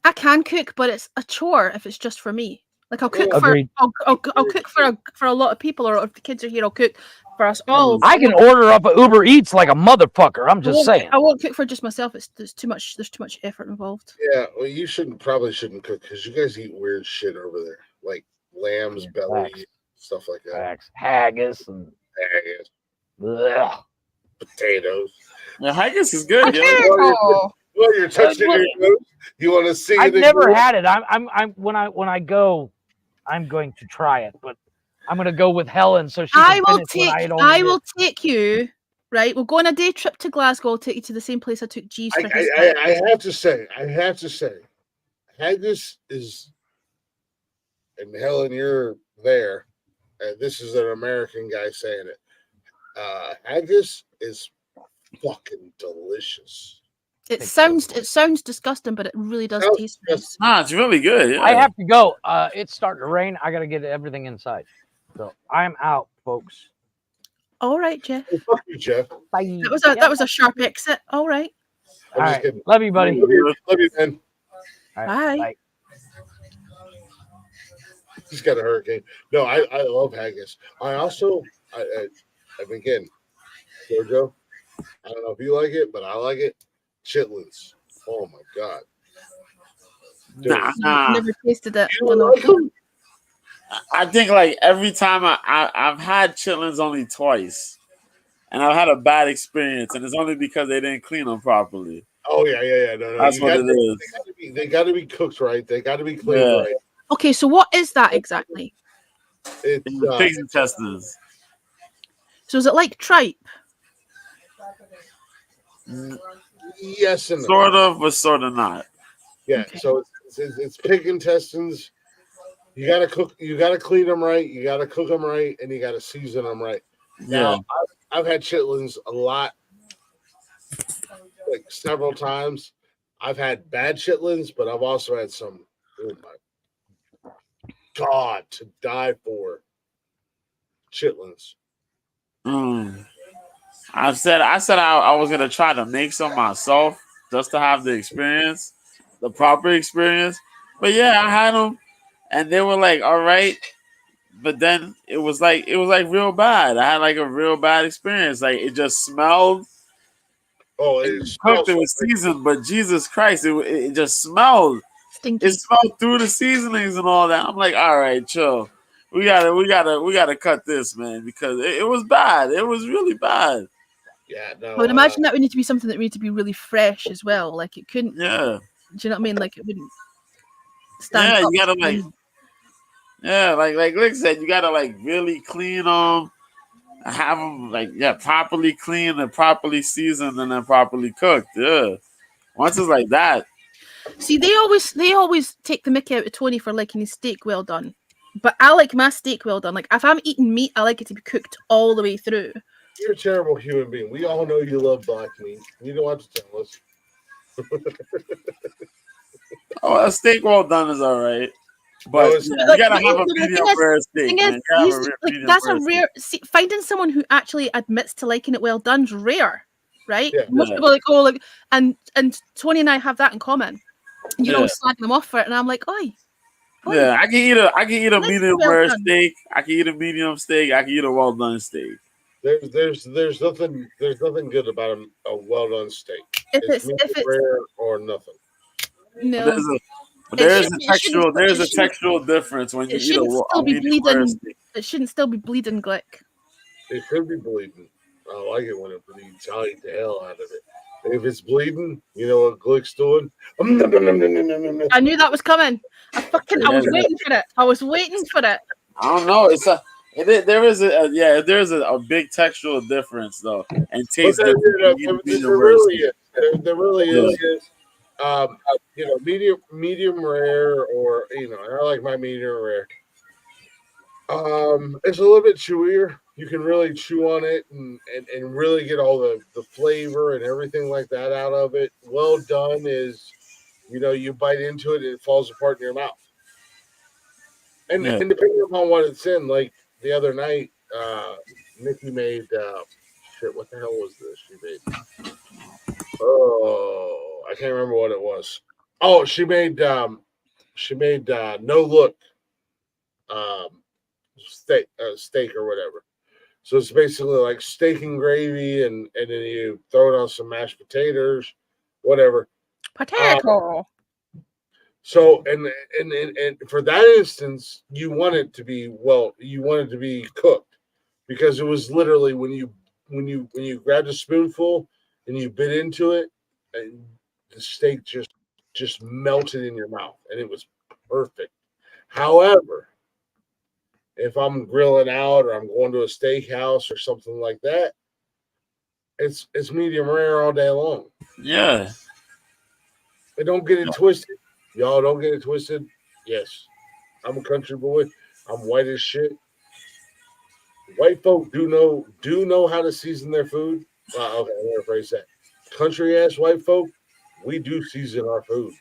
I can cook, but it's a chore if it's just for me. Like I'll cook Agreed. I'll cook for a lot of people, or if the kids are here, I'll cook for us all. I can order up a Uber Eats like a motherfucker. I'm just saying. I won't cook for just myself. There's too much effort involved. Yeah, well, you probably shouldn't cook because you guys eat weird shit over there, like lamb's belly, stuff like that. Haggis and Haggis, ugh. potatoes. Yeah, haggis is good. Well, you're touching your nose. You want to see it? I've never had it. I'm when I go, I'm going to try it, but I'm going to go with Helen so she can I will take you. Right, we'll go on a day trip to Glasgow. I'll take you to the same place I took Jeeves for his. I have to say, haggis is, and Helen, you're there, and this is an American guy saying it. Haggis is fucking delicious. It sounds disgusting, but it really does taste nice. Nah, it's really good. Yeah. I have to go. It's starting to rain. I got to get everything inside. So I'm out, folks. All right, Jeff. Hey, fuck you, Jeff. Bye. That was a sharp exit. All right. All right. Love you, buddy. Love you, man. All right. Bye. He's got a hurricane. No, I love haggis. I also, I again, Jojo, I don't know if you like it, but I like it. Chitlins. Oh my god. Dude. Nah. Never tasted it. You don't like them? I think like every time I've had chitlins only twice, and I've had a bad experience, and it's only because they didn't clean them properly. Oh yeah. No. That's what it is. They got to be cooked right. They got to be cleaned right. Okay, so what is that exactly? It's pig's intestines. So is it like tripe? Yes and no. Sort of, but sort of not. Yeah. Okay. So it's pig intestines. You gotta cook. You gotta clean them right. You gotta cook them right, and you gotta season them right. Now, I've had chitlins a lot, like several times. I've had bad chitlins, but I've also had some. Oh my god, to die for chitlins. I said I was gonna try to make some myself just to have the experience, the proper experience. But yeah, I had them. And they were like, all right, but then it was like real bad. I had like a real bad experience. Like it just smelled. Oh, it was cooked. It was seasoned, but Jesus Christ, it just smelled. Stinky. It smelled through the seasonings and all that. I'm like, all right, chill. We gotta cut this, man, because it was bad. It was really bad. Yeah, no. I would imagine that would need to be something that would need to be really fresh as well. Like it couldn't. Yeah. Do you know what I mean? Like it wouldn't. Stand yeah, up. You gotta like. Yeah, like Rick said, you gotta like really clean them, have them like properly cleaned and properly seasoned and then properly cooked. Yeah, once it's like that. See, they always take the mickey out of Tony for liking his steak well done, but I like my steak well done. Like if I'm eating meat, I like it to be cooked all the way through. You're a terrible human being. We all know you love black meat. You don't have to tell us. Oh, a steak well done is all right. But you gotta have a medium rare steak. That's a rare. See, finding someone who actually admits to liking it well done is rare, right? Yeah. Most people are like, oh, like, and Tony and I have that in common. You know, slag them off for it, and I'm like, oi. Yeah, I can eat a medium rare steak. I can eat a medium steak. I can eat a well done steak. There's nothing good about a well done steak. If it's rare or nothing. No. There's a textural difference when you eat a medium rare steak. It shouldn't still be bleeding glick. It could be bleeding. I like it when it bleeds. I'll eat the hell out of it. If it's bleeding, you know what glick's doing? I knew that was coming. I was waiting for it. I was waiting for it. I don't know. There is a big textual difference though, and taste difference. There really is. You know, medium rare, or I like my medium rare. It's a little bit chewier. You can really chew on it and really get all the flavor and everything like that out of it. Well done is, you bite into it and it falls apart in your mouth. And, Yeah. and depending upon what it's in, like the other night, Nikki made shit. What the hell was this? She made. Oh, I can't remember what it was. Oh, she made no look steak or whatever. So it's basically like steak and gravy, and then you throw it on some mashed potatoes, whatever. Potato. So and for that instance, you want it to be cooked, because it was literally when you grabbed a spoonful and you bit into it, and the steak just melted in your mouth, and it was perfect. However, if I'm grilling out or I'm going to a steakhouse or something like that, it's medium rare all day long. Yeah. And don't get it twisted. Y'all don't get it twisted. Yes, I'm a country boy. I'm white as shit. White folk do know how to season their food. Okay, I'm gonna phrase that. Country ass white folk, we do season our food.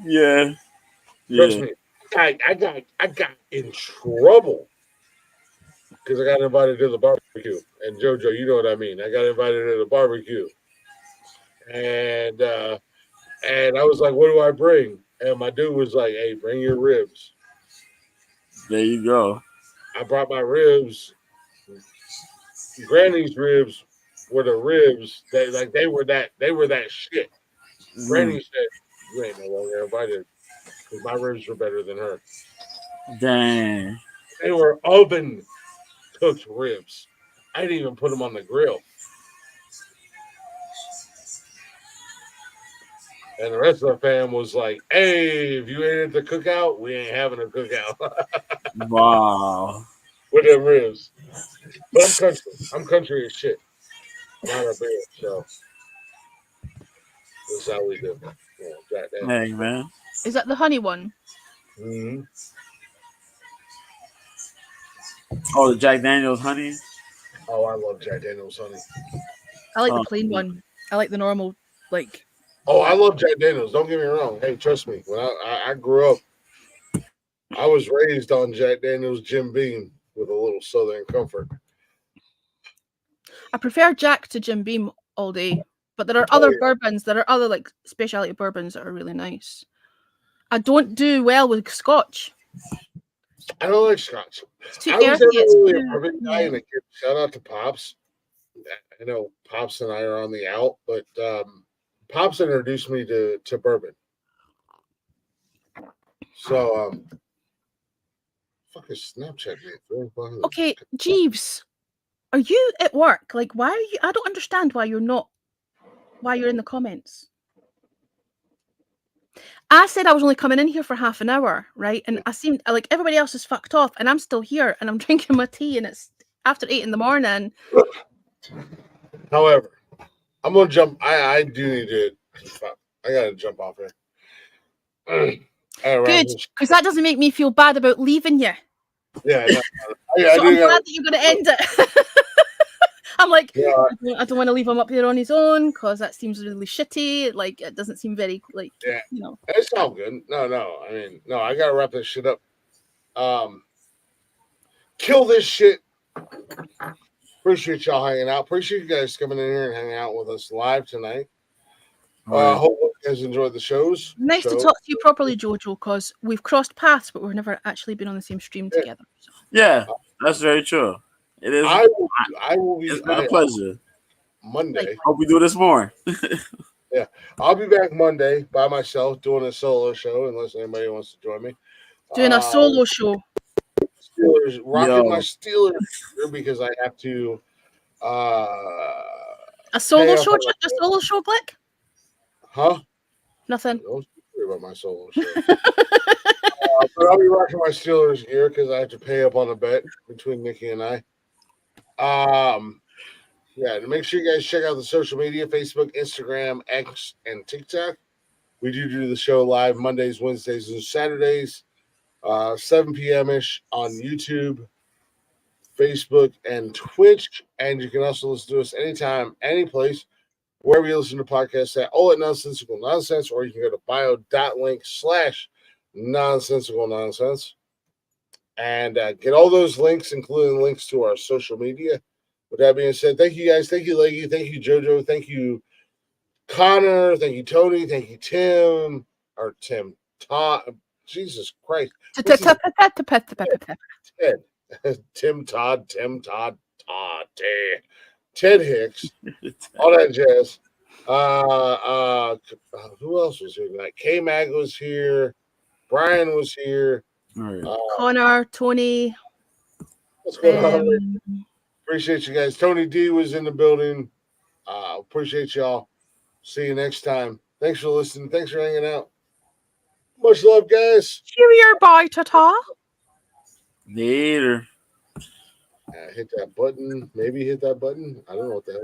Yeah. Trust Yeah. me. I got in trouble because I got invited to the barbecue. And JoJo, you know what I mean. I got invited to the barbecue, and I was like, "What do I bring?" And my dude was like, "Hey, bring your ribs." There you go. I brought my ribs. Granny's ribs were the ribs that they were that shit. Granny said, "You ain't no longer invited because my ribs were better than her." Dang. They were oven cooked ribs. I didn't even put them on the grill. And the rest of the fam was like, "Hey, if you ain't at the cookout, we ain't having a cookout." Wow. With them ribs. But I'm country. I'm country as shit. I'm not a bear, so this is how we do. Jack Hey, man. Is that the honey one? Mm-hmm. Oh, the Jack Daniels honey. Oh, I love Jack Daniels honey. I like the plain one. I like the normal, like. Oh, I love Jack Daniels. Don't get me wrong. Hey, trust me. When I grew up, I was raised on Jack Daniels Jim Beam with a little Southern comfort. I prefer Jack to Jim Beam all day, but there are other bourbons. There are other like specialty bourbons that are really nice. I don't do well with Scotch. I don't like Scotch. It's too I was earthy. never It's really too, a bourbon guy, and again, shout out to Pops. I know Pops and I are on the out, but Pops introduced me to bourbon. So fucking Snapchat me. Okay, Jeeves, are you at work? Like, why are you? I don't understand why you're not. Why you're in the comments? I said I was only coming in here for half an hour, right? And I seemed like everybody else is fucked off, and I'm still here, and I'm drinking my tea, and it's after 8 a.m. However, I'm gonna jump. I do need to. I gotta jump off here. Good, because that doesn't make me feel bad about leaving you. Yeah, no, I'm glad that you're going to end it. I'm like, yeah. I don't want to leave him up here on his own because that seems really shitty. Like, it doesn't seem very, like, yeah, you know. It's all good. No. I mean, no, I gotta wrap this shit up. Kill this shit. Appreciate y'all hanging out. Appreciate you guys coming in here and hanging out with us live tonight. Hope you guys enjoyed the shows. Nice to talk to you properly, Jojo, because we've crossed paths, but we've never actually been on the same stream together. So. Yeah, that's very true. It is. I will be. It's my pleasure. Monday. Hope we do this more. Yeah, I'll be back Monday by myself doing a solo show, unless anybody wants to join me. Doing a solo show. Steelers, rocking my Steelers because I have to. A solo show? A solo show, Blick? Huh? Nothing. Don't worry about my solo show. But I'll be rocking my Steelers gear because I have to pay up on a bet between Nikki and I. Yeah, to make sure you guys check out the social media: Facebook, Instagram, X, and TikTok. We do the show live Mondays, Wednesdays, and Saturdays. 7 p.m. ish on YouTube, Facebook, and Twitch. And you can also listen to us anytime, any place, wherever you listen to podcasts at all at Nonsensical Nonsense, or you can go to bio.link/nonsensical nonsense and get all those links, including links to our social media. With that being said, thank you guys. Thank you, Leggy. Thank you, JoJo. Thank you, Connor. Thank you, Tony. Thank you, Tim. Or Tim. Todd. Jesus Christ. Ted. Tim Todd. Todd. Ted Hicks. All that jazz. Who else was here tonight? K-Mag was here. Brian was here. Connor, Tony. What's going on? Appreciate you guys. Tony D was in the building. Appreciate y'all. See you next time. Thanks for listening. Thanks for hanging out. Much love, guys. Cheerio, bye, ta-ta. Later. Hit that button. Maybe hit that button. I don't know what the hell.